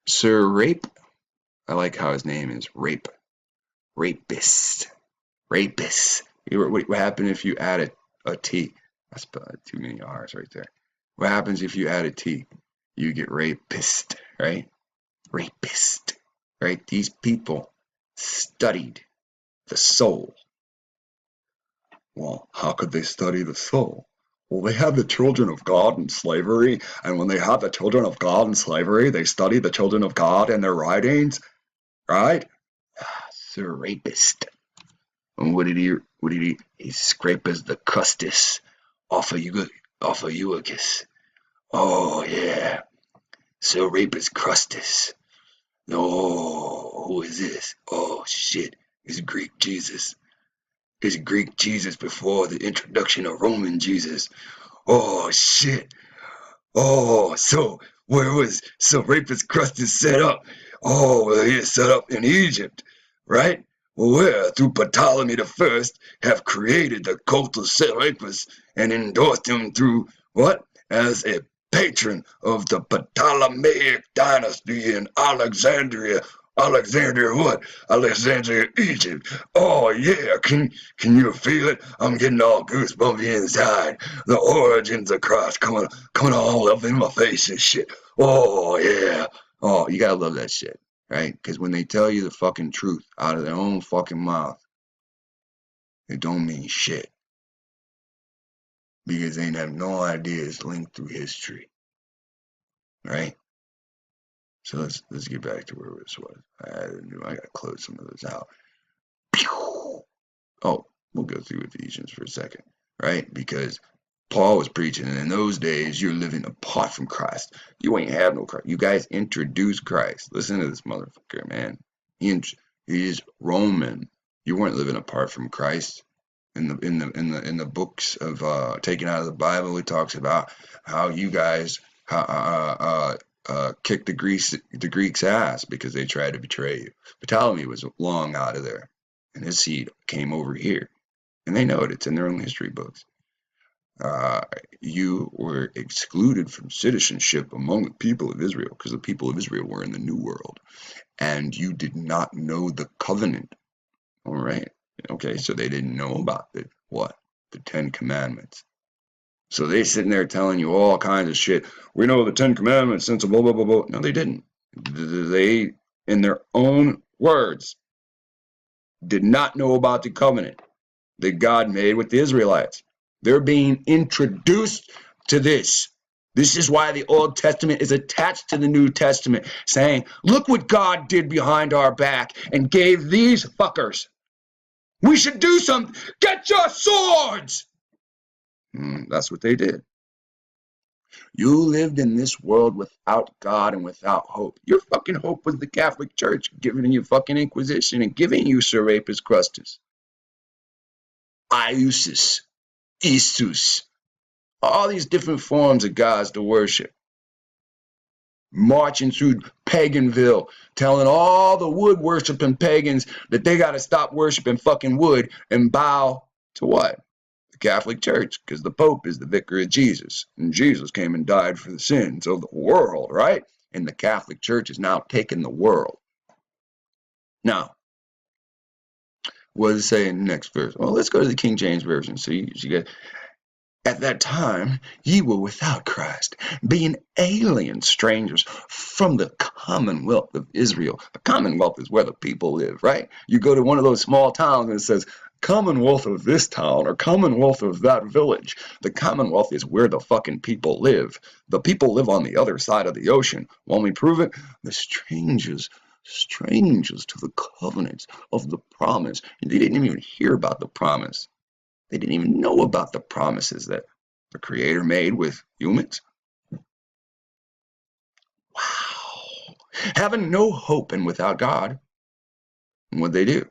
Sir Rape. I like how his name is Rape. Rapist. Rapist. What happened if you added a T? That's too many R's right there. What happens if you add a T? You get rapist, right? Rapist, right? These people studied the soul. Well, how could they study the soul? Well, they had the children of God in slavery, and when they had the children of God in slavery, they studied the children of God in their writings, right? Sir Rapist. And what did he? He scrapes the custis off of Eutychus. Oh yeah, Sir Rapist Crustus. Oh, who is this? Oh shit, it's Greek Jesus. It's Greek Jesus before the introduction of Roman Jesus. Oh shit. Oh, so where was Rapist Crustus set up? Oh, well, he is set up in Egypt, right? Well, where, through Ptolemy the First, have created the cult of Serapis and endorsed him through what? As a patron of the Ptolemaic dynasty in Alexandria. Alexandria what? Alexandria, Egypt. Oh yeah, can you feel it? I'm getting all goosebumpy inside. The origins of Christ coming all up in my face and shit. Oh yeah. Oh, you gotta love that shit, right? Because when they tell you the fucking truth out of their own fucking mouth, it don't mean shit. Because they have no idea it's linked through history, right? So let's get back to where this was. I gotta close some of those out. Oh, we'll go through Ephesians for a second, right? Because Paul was preaching, and in those days, you're living apart from Christ. You ain't have no Christ. You guys introduced Christ. Listen to this motherfucker, man. He is Roman. You weren't living apart from Christ. In the books of taken out of the Bible, it talks about how you guys kicked the Greeks' ass because they tried to betray you. Ptolemy was long out of there, and his seed came over here, and they know it. It's in their own history books. You were excluded from citizenship among the people of Israel because the people of Israel were in the New World, and you did not know the covenant. All right. Okay, so they didn't know about the 10 Commandments. So they sitting there telling you all kinds of shit. We know the 10 Commandments since blah, blah, blah, blah. No, they didn't. They in their own words, did not know about the covenant that God made with the Israelites. They're being introduced to this. This is why the Old Testament is attached to the New Testament, saying, look what God did behind our back and gave these fuckers. We should do something. Get your swords! That's what they did. You lived in this world without God and without hope. Your fucking hope was the Catholic Church giving you fucking Inquisition and giving you Serapis Crustus, Iusis, Isus, all these different forms of gods to worship. Marching through Paganville, telling all the wood worshiping pagans that they got to stop worshiping fucking wood and bow to what? The Catholic Church, because the Pope is the vicar of Jesus, and Jesus came and died for the sins of the world, right? And the Catholic Church is now taking the world. Now, what does it say in the next verse? Well, let's go to the King James Version. So you get, at that time, ye were without Christ, being alien strangers from the commonwealth of Israel. The commonwealth is where the people live, right? You go to one of those small towns and it says, commonwealth of this town or commonwealth of that village. The commonwealth is where the fucking people live. The people live on the other side of the ocean. When we prove it, the strangers to the covenants of the promise. And they didn't even hear about the promise. They didn't even know about the promises that the Creator made with humans. Wow. Having no hope and without God, what'd they do?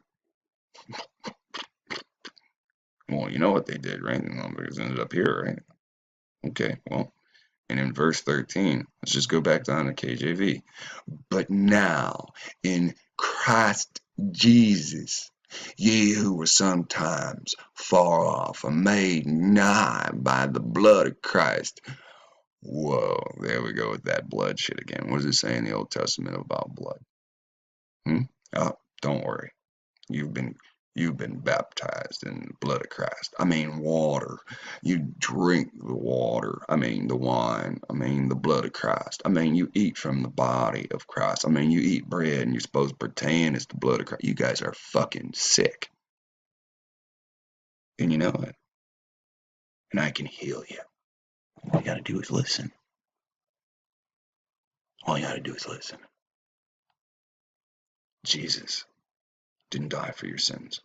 Well, you know what they did, right? The numbers ended up here, right? Okay, well, and in verse 13, let's just go back down to KJV. But now, in Christ Jesus, ye who were sometimes far off are made nigh by the blood of Christ. Whoa, there we go with that blood shit again. What does it say in the Old Testament about blood? Oh, don't worry. You've been baptized in the blood of Christ. I mean water. You drink the water. I mean the wine. I mean the blood of Christ. I mean you eat from the body of Christ. I mean you eat bread and you're supposed to pretend it's the blood of Christ. You guys are fucking sick. And you know it. And I can heal you. All you gotta do is listen. All you gotta do is listen. Jesus didn't die for your sins.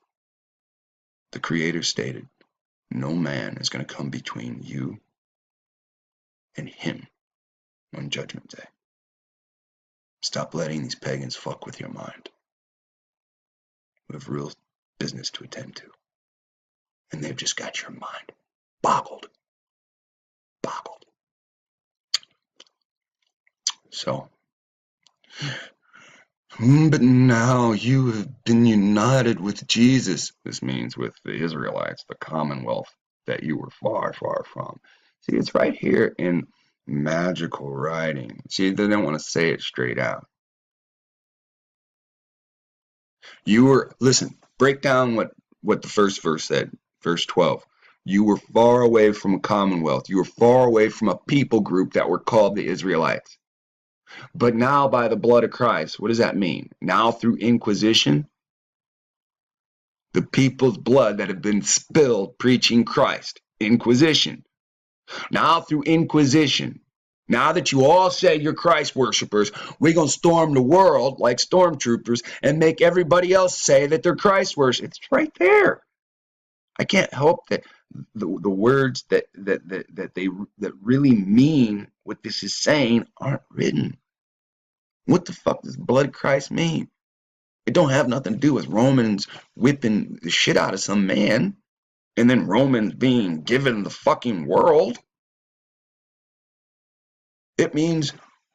The Creator stated, no man is going to come between you and him on Judgment Day. Stop letting these pagans fuck with your mind. We have real business to attend to. And they've just got your mind boggled. So, but now you have been united with Jesus. This means with the Israelites, the commonwealth that you were far, far from. See, it's right here in magical writing. See, they don't want to say it straight out. Listen, break down what the first verse said, verse 12. You were far away from a commonwealth. You were far away from a people group that were called the Israelites. But now by the blood of Christ, what does that mean? Now through Inquisition, the people's blood that had been spilled preaching Christ. Inquisition. Now through Inquisition, now that you all say you're Christ worshipers, we're going to storm the world like stormtroopers and make everybody else say that they're Christ worshipers. It's right there. I can't help that the words that really mean what this is saying aren't written. What the fuck does blood of Christ mean? It don't have nothing to do with Romans whipping the shit out of some man and then Romans being given the fucking world. It means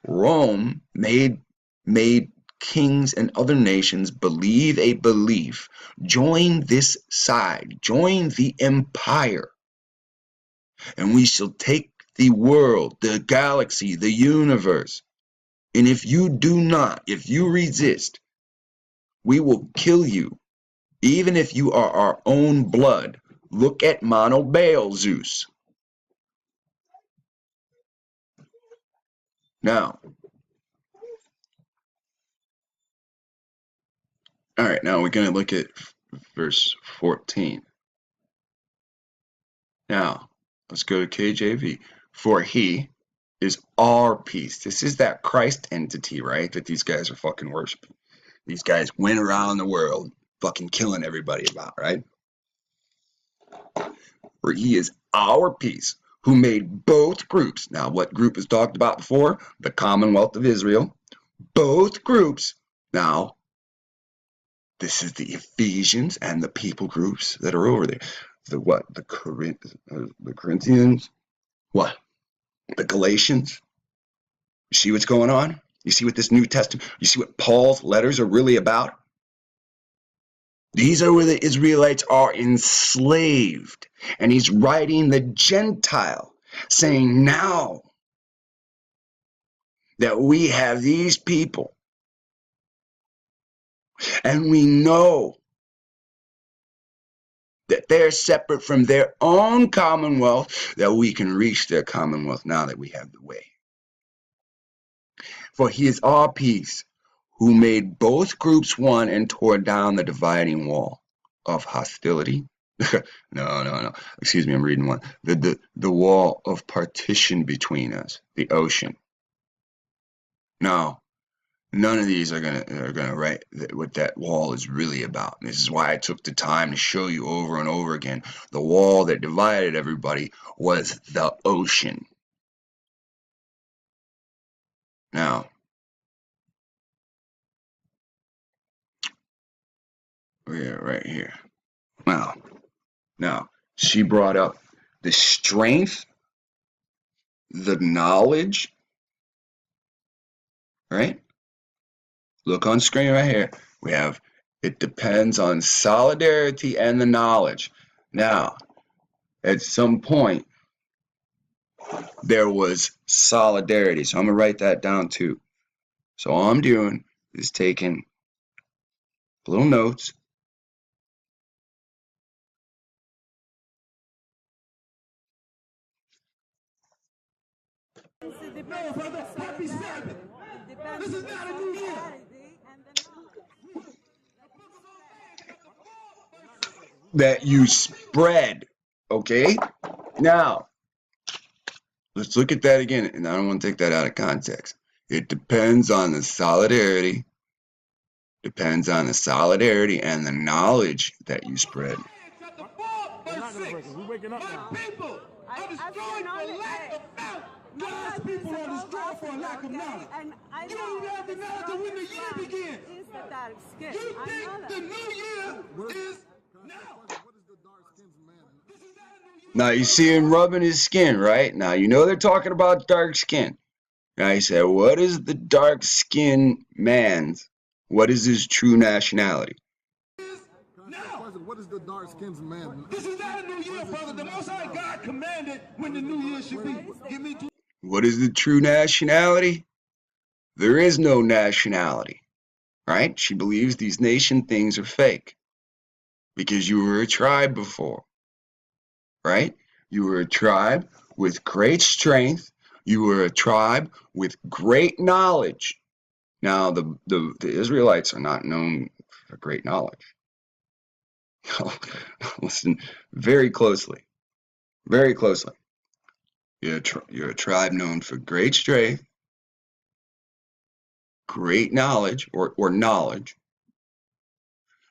Rome made kings and other nations believe a belief. Join this side. Join the empire. And we shall take the world, the galaxy, the universe. And if you do not, if you resist, we will kill you. Even if you are our own blood. Look at monobazus. Now, All right, now we're going to look at verse 14. Now, let's go to KJV. For he is our peace. This is that Christ entity, right? That these guys are fucking worshiping. These guys went around the world fucking killing everybody about, right? For he is our peace, who made both groups. Now, what group is talked about before? The Commonwealth of Israel. Both groups. Now, this is the Ephesians and the people groups that are over there. The what? The Corinthians? What? The Galatians? You see what's going on? You see what this New Testament, you see what Paul's letters are really about? These are where the Israelites are enslaved. And he's writing the Gentile, saying now that we have these people, and we know that they're separate from their own commonwealth, that we can reach their commonwealth now that we have the way. For he is our peace, who made both groups one and tore down the dividing wall of hostility. No. Excuse me, I'm reading one. The wall of partition between us, the ocean. No, none of these are gonna write what that wall is really about. And this is why I took the time to show you over and over again. The wall that divided everybody was the ocean. Now, we're right here. Now, she brought up the strength, the knowledge, right? Look on screen right here. We have, it depends on solidarity and the knowledge. Now, at some point, there was solidarity. So I'm going to write that down too. So all I'm doing is taking little notes. No, brother, happy Sabbath. This is not a new year. That you spread, okay? Now, let's look at that again, and I don't want to take that out of context. It depends on the solidarity, and the knowledge that you spread. We're waking up now. People are destroyed for lack of knowledge. God's people are destroyed for lack of knowledge. You don't even have the knowledge of when the year begins. You think the new year is now. What is the dark skinned man? Now you see him rubbing his skin, right? Now you know they're talking about dark skin. Now he said, what is the dark skinned man's? What is his true nationality? What is the dark skinned man? This is not a new year, brother. The Most High God commanded when the new year should be. Give me two. What is the true nationality? There is no nationality, right? She believes these nation things are fake because you were a tribe before, right? You were a tribe with great strength. You were a tribe with great knowledge. Now, the Israelites are not known for great knowledge. Listen very closely. Very closely. You're a tribe known for great strength, great knowledge, or knowledge.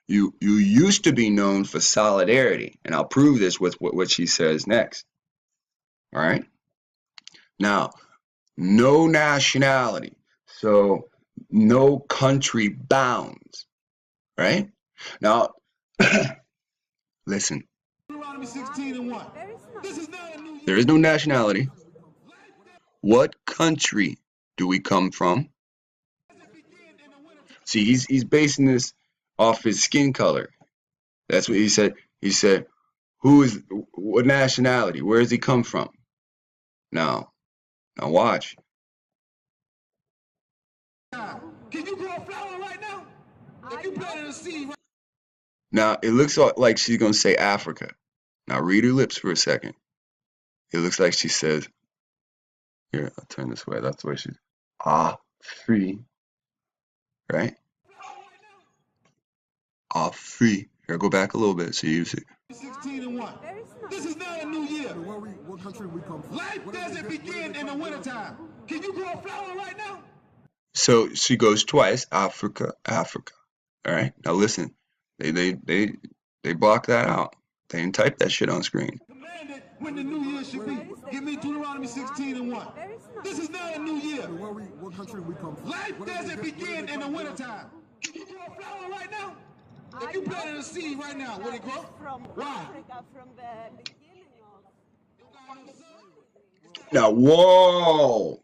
You used to be known for solidarity, and I'll prove this with what she says next. All right? Now, no nationality, so no country bounds, right? Now, listen. Deuteronomy 16:1. This is not a new year. There is no nationality. What country do we come from? See, he's basing this off his skin color. That's what he said. He said, what nationality? Where does he come from? Now watch. Can you grow a flower right now? If you planted a seed right Now, it looks like she's going to say Africa. Now, read her lips for a second. It looks like she says, here, I'll turn this way. That's where she's, free, right? are free. Here, go back a little bit so you see. 16 and 1. This is not a new year. What country we come from? Life doesn't begin in the wintertime. Can you grow a flower right now? So she goes twice, Africa, Africa. All right, now listen, they block that out. They didn't type that shit on screen. Commanded when the new year should be. Give me Deuteronomy 16 and 1. This is not a new year. What country we come from? Life doesn't begin in the wintertime. Can you grow a flower right now? If you planted a seed right now, will it grow? Why? From the beginning of Now, whoa!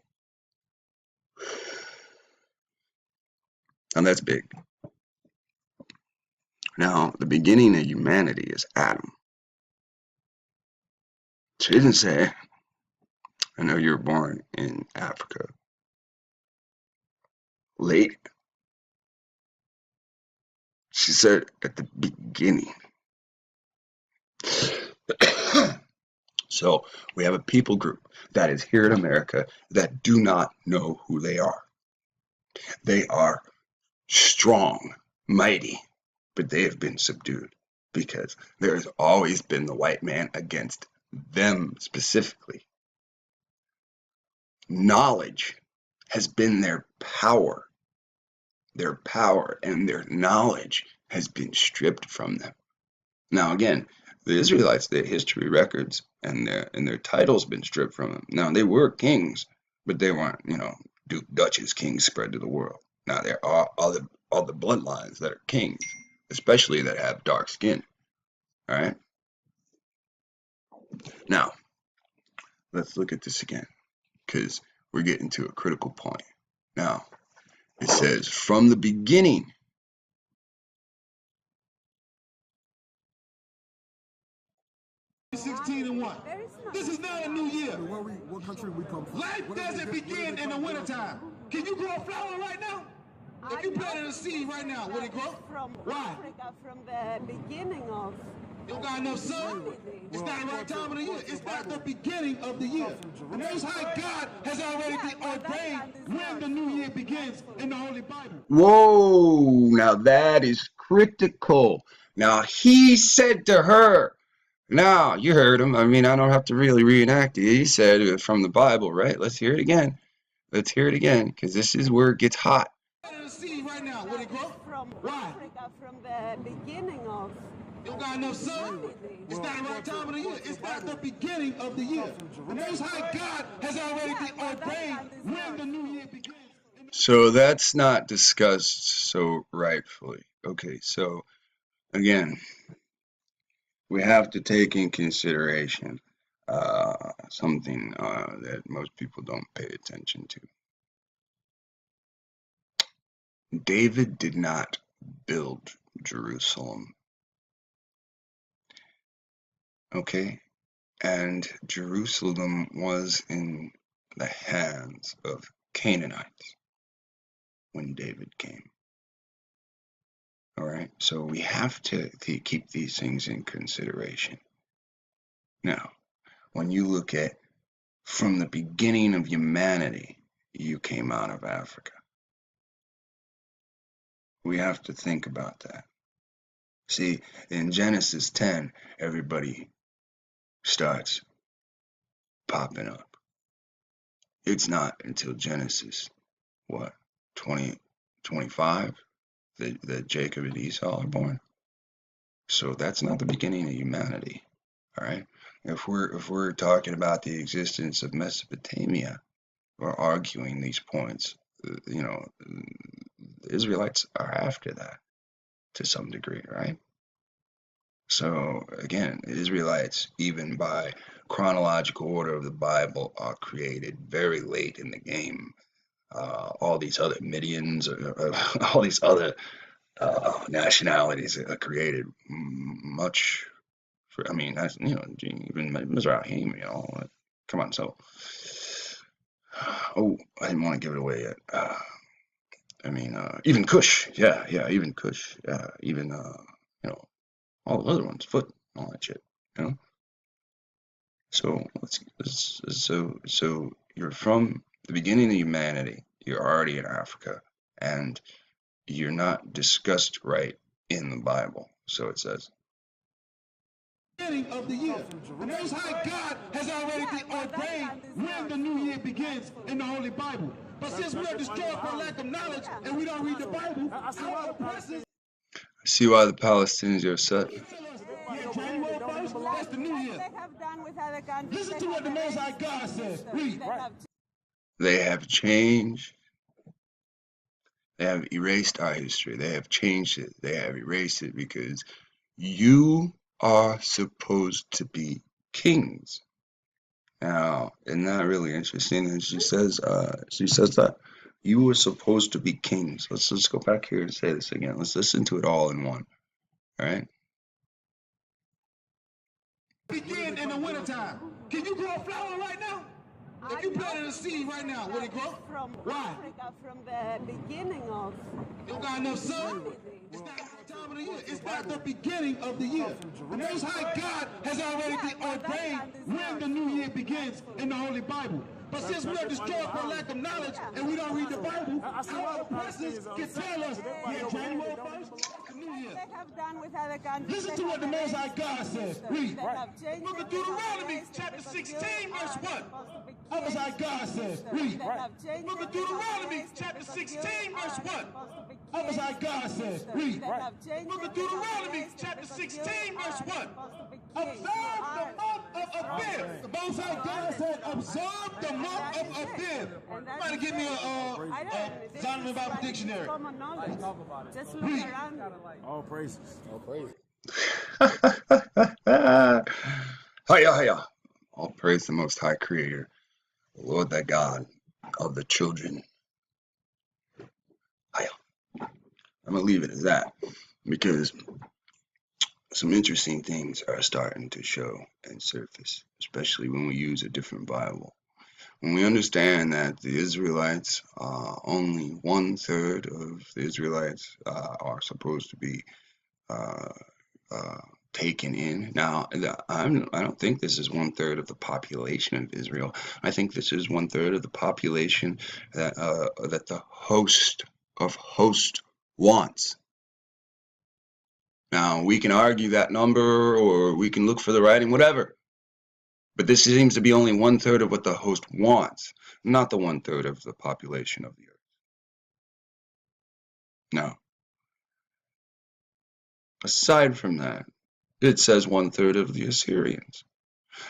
Now that's big. Now, the beginning of humanity is Adam. She didn't say, I know you were born in Africa. Late. She said at the beginning. So we have a people group that is here in America that do not know who they are. They are strong, mighty, but they have been subdued because there has always been the white man against them specifically. Knowledge has been their power. Their power and their knowledge has been stripped from them. Now again, the Israelites, their history records and their titles been stripped from them. Now they were kings, but they weren't, Duke, Duchess, kings spread to the world. Now there are other bloodlines that are kings, especially that have dark skin. All right. Now let's look at this again, because we're getting to a critical point. Now it says from the beginning. And 1. This is not a new year. What country we come from? Life doesn't begin in the wintertime. Can you grow a flower right now? If you planted a seed right now, will it grow? Why? From the beginning of. You don't got enough sun? It's not the right time of the year. It's not the beginning of the year. The Most High God has already ordained when the new year begins in the Holy Bible. Whoa, now that is critical. Now he said to her, now you heard him. I mean, I don't have to really reenact it. He said it from the Bible, right? Let's hear it again. Let's hear it again, because this is where it gets hot. See right now, will it grow? Why? From the beginning of. You don't got enough sun? It's not the right time of the year. It's not the beginning of the year. The Most High God has already ordained when the new year begins. So that's not discussed so rightfully. Okay, so again, we have to take in consideration something that most people don't pay attention to. David did not build Jerusalem. Okay, and Jerusalem was in the hands of Canaanites when David came. All right, so we have to keep these things in consideration. Now, when you look at from the beginning of humanity, you came out of Africa. We have to think about that. See, in Genesis 10, everybody starts popping up. It's not until Genesis, 25, that Jacob and Esau are born. So that's not the beginning of humanity. All right. If we're talking about the existence of Mesopotamia, we're arguing these points. The Israelites are after that to some degree, right? So again, Israelites, even by chronological order of the Bible, are created very late in the game. All these other Midians, all these other nationalities are created much. That's even Mizrahim, come on. So, I didn't want to give it away yet. Even Cush, even Cush, even all the other ones, Foot, all that shit, So so you're from the beginning of humanity. You're already in Africa, and you're not discussed right in the Bible. So it says. Beginning of the year. The Most High God has already ordained when the new year begins in the Holy Bible. But since we are destroyed for lack of knowledge and we don't read the Bible, our oppressors See why the Palestinians are upset. tell us, yeah, January 1st, that's the new year. They have done with other countries. Listen to what the Most High God says. Read. They have changed. They have erased our history. They have changed it. They have erased it because you are supposed to be kings. Now, isn't that really interesting? And she says that you were supposed to be kings. Let's go back here and say this again. Let's listen to it all in one. All right. Begin in the wintertime. Can you grow a flower right now? If you planted a seed right now, will it grow? From Why? Africa, from the beginning of. You don't got enough sun? It's not the time of the year. It's not the beginning of the year. The Most High God has already ordained when the new year begins in the Holy Bible. But since we are destroyed for lack of knowledge and we don't read the Bible, our oppressors can tell us, yeah, January 1st, that's the new year. They have done with other countries. Listen to what the Most High God says. Read. They have changed. Look at Deuteronomy chapter 16, verse 1. The Most High God says. Read. Look at Deuteronomy chapter 16, verse 1. The Most High God says. Read. Look at Deuteronomy chapter 16, verse 1. Observe the month of Abib. The Most High God said, observe the month of Abib. Somebody give me a Zondervan Bible dictionary. Common knowledge. Just look around. All praises. All praises. Hiya, hiya. All praise the Most High Creator, the Lord thy God of the children. Hiya. I'm going to leave it as that because some interesting things are starting to show and surface, especially when we use a different Bible. When we understand that the Israelites, only 1/3 of the Israelites are supposed to be taken in. Now, I don't think this is 1/3 of the population of Israel. I think this is 1/3 of the population that the host of hosts wants. Now, we can argue that number or we can look for the writing, whatever. But this seems to be only 1/3 of what the host wants, not the 1/3 of the population of the earth. Now, aside from that, it says 1/3 of the Assyrians.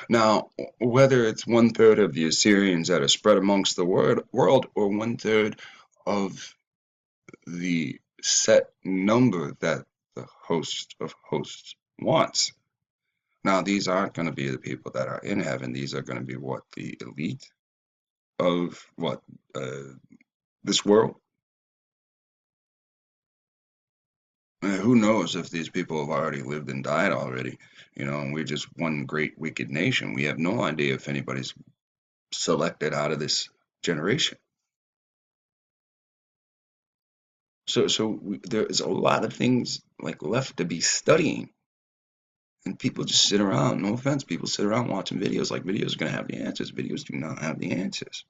Now, whether it's 1/3 of the Assyrians that are spread amongst the world or 1/3 of the set number that the host of hosts wants. Now, these aren't going to be the people that are in heaven. These are going to be what? The elite of what? This world? Who knows if these people have already lived and died already, and we're just one great wicked nation. We have no idea if anybody's selected out of this generation. So there is a lot of things like left to be studying. And people just sit around, no offense, people sit around watching videos like videos are going to have the answers. Videos do not have the answers.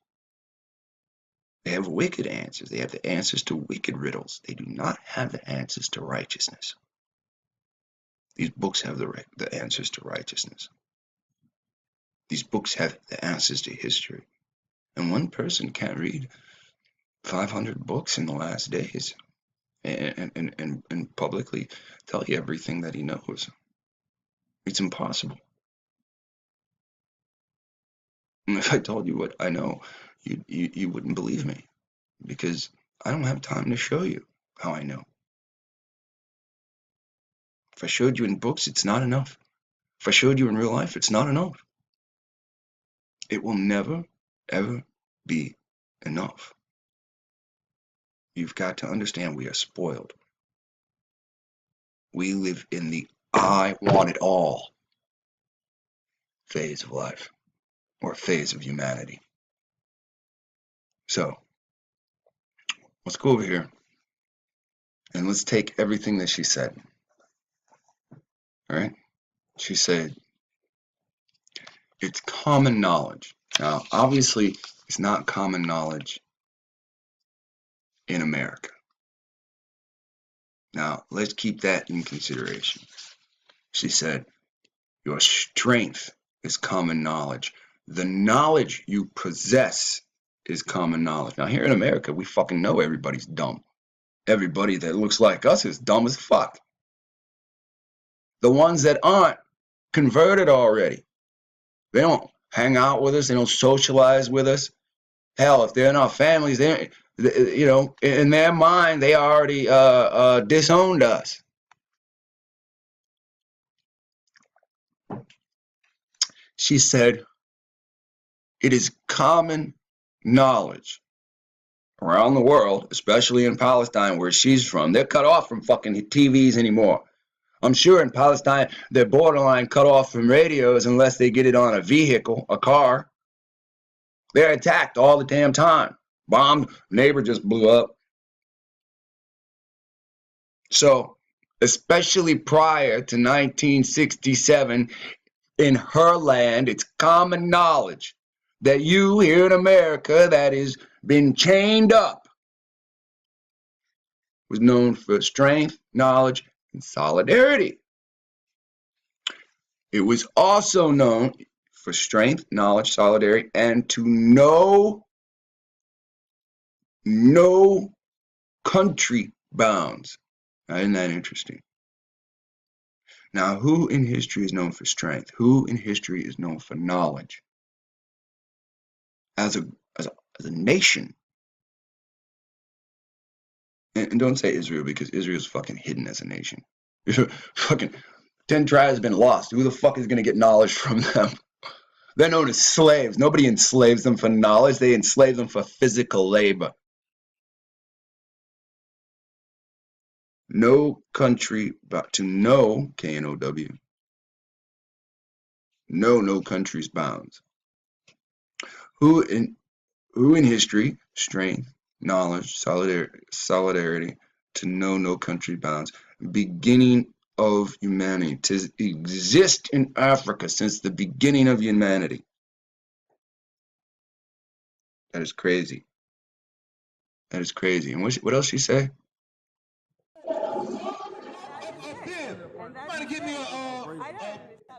They have wicked answers. They have the answers to wicked riddles. They do not have the answers to righteousness. These books have the answers to righteousness. These books have the answers to history. And one person can't read 500 books in the last days and publicly tell you everything that he knows. It's impossible. And if I told you what I know, you wouldn't believe me because I don't have time to show you how I know. If I showed you in books, it's not enough. If I showed you in real life, it's not enough. It will never, ever be enough. You've got to understand we are spoiled. We live in the I want it all phase of life or phase of humanity. So let's go over here and let's take everything that she said. All right? She said, it's common knowledge. Now, obviously, it's not common knowledge in America. Now, let's keep that in consideration. She said, your strength is common knowledge. The knowledge you possess is common knowledge. Now, here in America, we fucking know everybody's dumb. Everybody that looks like us is dumb as fuck. The ones that aren't converted already, they don't hang out with us. They don't socialize with us. Hell, if they're in our families, they, you know, in their mind, they already disowned us. She said, it is common knowledge around the world, especially in Palestine, where she's from. They're cut off from fucking TVs anymore. I'm sure in Palestine, they're borderline cut off from radios unless they get it on a vehicle, a car. They're attacked all the damn time. Bombed, neighbor just blew up. So, especially prior to 1967, in her land, it's common knowledge that you here in America that has been chained up was known for strength, knowledge, and solidarity. It was also known for strength, knowledge, solidarity, and to know no country bounds. Now, isn't that interesting? Now, who in history is known for strength? Who in history is known for knowledge? As a nation. And don't say Israel, because Israel's fucking hidden as a nation. Fucking 10 tribes have been lost. Who the fuck is going to get knowledge from them? They're known as slaves. Nobody enslaves them for knowledge. They enslave them for physical labor. No country, but to know, K-N-O-W, know no country's bounds. Who in history, strength, knowledge, solidarity, to know no country bounds, beginning of humanity, to exist in Africa since the beginning of humanity. That is crazy. That is crazy. And what else she say?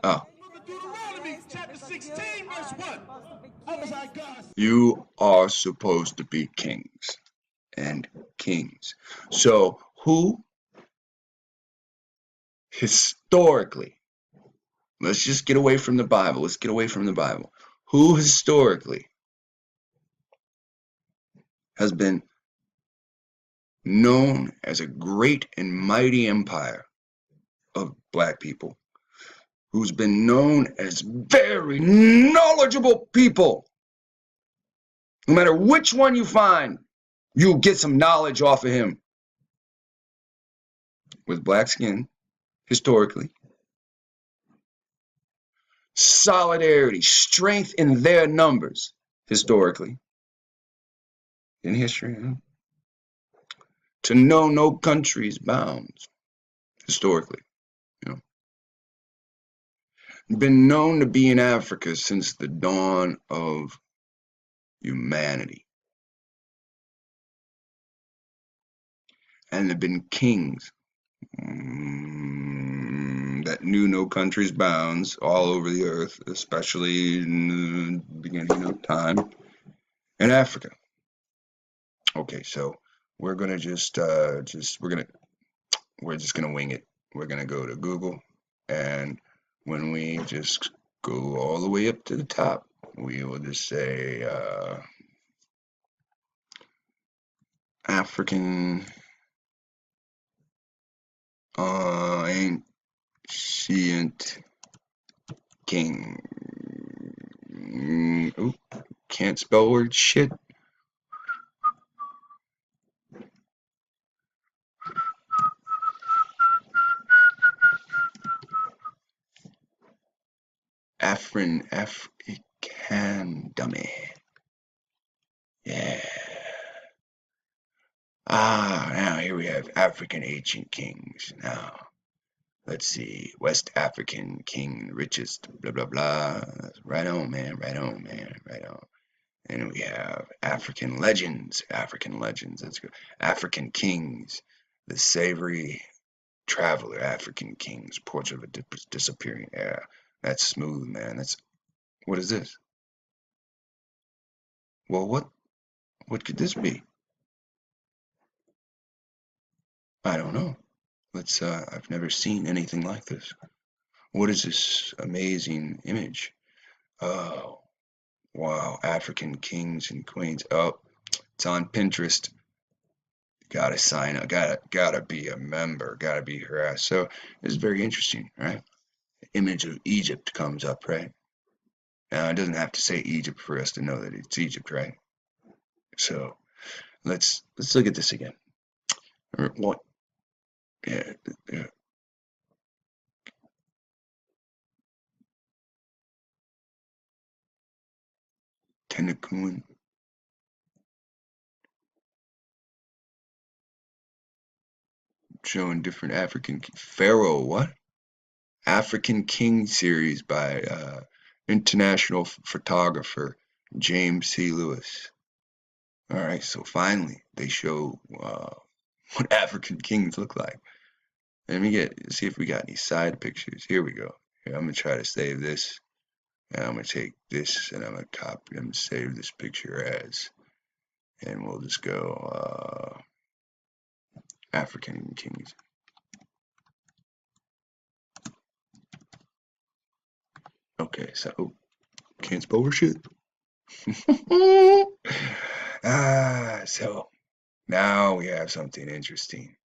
Oh. Deuteronomy chapter 16, verse 1. You are supposed to be kings and kings. So who historically, let's just get away from the Bible. Let's get away from the Bible. Who historically has been known as a great and mighty empire of black people, who's been known as very knowledgeable people? No matter which one you find, you'll get some knowledge off of him. With black skin, historically. Solidarity, strength in their numbers, historically. In history, you know? To know no country's bounds, historically. You know? Been known to be in Africa since the dawn of humanity. And there have been kings that knew no country's bounds all over the earth, especially in the beginning of time in Africa. Okay, so we're gonna we're just gonna wing it. We're gonna go to Google, and when we just go all the way up to the top, we will just say African ancient king. Ooh, can't spell word shit. African dummy. Yeah. Now here we have African ancient kings. Now, let's see. West African king, richest, blah, blah, blah. Right on, man. Right on, man. Right on. And we have African legends. African legends. That's good. African kings. The savory traveler, African kings, portrait of a disappearing era. That's smooth, man. What is this? Well, what could this be? I don't know. I've never seen anything like this. What is this amazing image? Oh, wow, African kings and queens. Oh, it's on Pinterest. Gotta sign up. Gotta be a member. Gotta be harassed. So it's very interesting, right? The image of Egypt comes up, right? Now it doesn't have to say Egypt for us to know that it's Egypt, right? So let's look at this again. What? Yeah, yeah. Tentacoon. Showing different African pharaoh. What? African King series by international photographer James C. Lewis. All right, so finally they show what African kings look like. Let me see if we got any side pictures. Here we go. Here, I'm gonna try to save this, and I'm gonna take this, and I'm gonna copy. I'm gonna save this picture as, and we'll just go African kings. Okay, so can't spell shit. So now we have something interesting.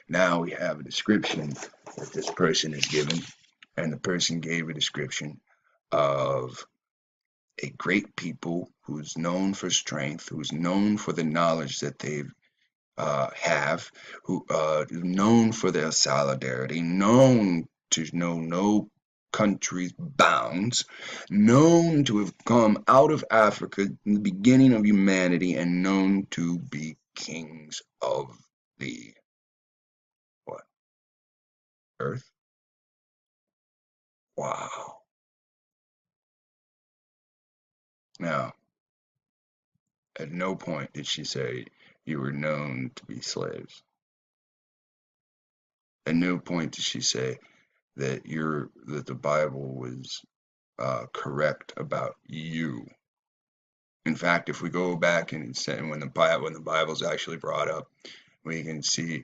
Now we have a description that this person is given, and the person gave a description of a great people who's known for strength, who's known for the knowledge that they have, who known for their solidarity, known to know no country's bounds, known to have come out of Africa in the beginning of humanity, and known to be kings of the what? Earth? Wow. Now, at no point did she say you were known to be slaves. At no point did she say that the Bible was correct about you. In fact, if we go back and say when the Bible's actually brought up, we can see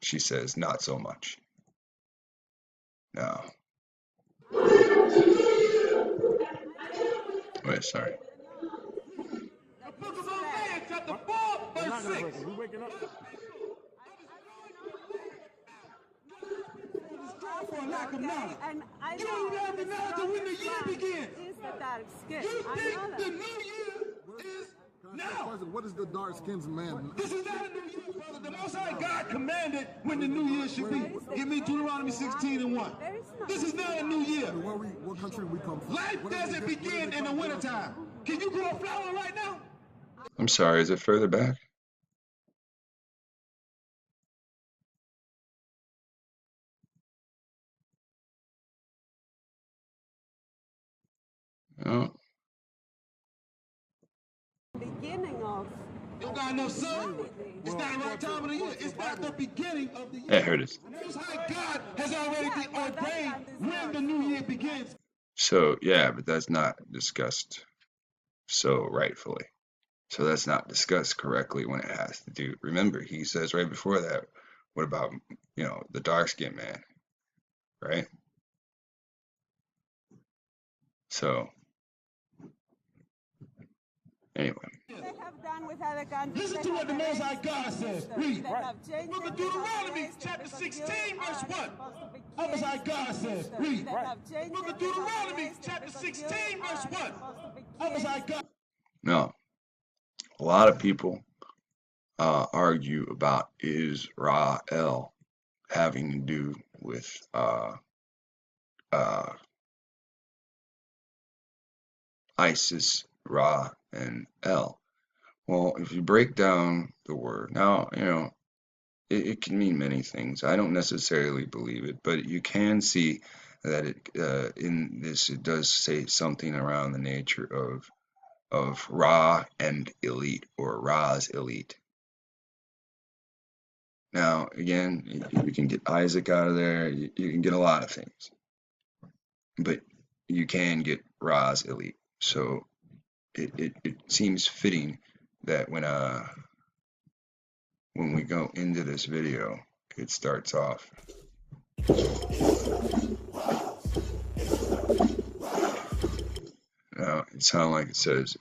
she says not so much. Now, wait, sorry. The book of Isaiah, chapter 4, verse 6. We waking up. For a lack of knowledge. And I You don't even have the knowledge of when the year begins. is the dark skin. You I know think the that. new year is now. What is the dark skinned man? This is not a new year, brother. The Most High God commanded when the new year should be. Give me Deuteronomy 16 and 1. This is not a new year. What country we come from? Life doesn't begin in the wintertime. Can you grow a flower right now? I'm sorry, is it further back? Oh. Beginning of. You don't got enough sun. It's not the right time of the year. It's not the beginning of the year. Yeah, here it is. The Most High God has already ordained when the new year begins. So, yeah, but that's not discussed so rightfully. So that's not discussed correctly when it has to do. Remember, he says right before that, what about, the dark skinned man, right? So, anyway. They have done with other countries. Listen to what the Most High God says. Read. Book of Deuteronomy, chapter 16, verse 1. The Most High God says. Read. Book of Deuteronomy, chapter 16, verse 1. The Most High God. Now, a lot of people argue about Israel having to do with Isis, Ra, and El. Well, if you break down the word, now, it can mean many things. I don't necessarily believe it, but you can see that in this, it does say something around the nature of Ra and elite, or Ra's elite. Now, again, you can get Isaac out of there. You can get a lot of things, but you can get Ra's elite. So it seems fitting that when we go into this video, it starts off. Now, it sounds like it says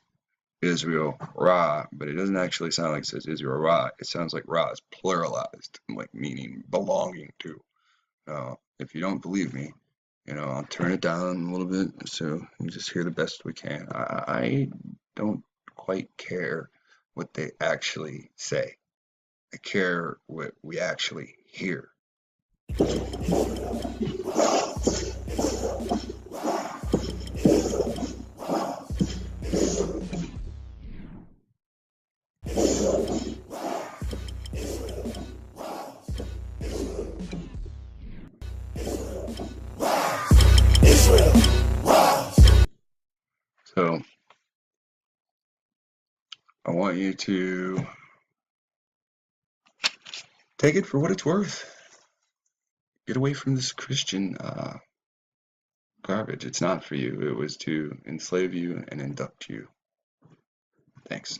Israel Ra, but it doesn't actually sound like it says Israel Ra. It sounds like Ra is pluralized, like meaning belonging to. Now, if you don't believe me, I'll turn it down a little bit so you just hear the best we can. I don't quite care what they actually say. I care what we actually hear. So I want you to take it for what it's worth. Get away from this Christian garbage. It's not for you. It was to enslave you and induct you. Thanks.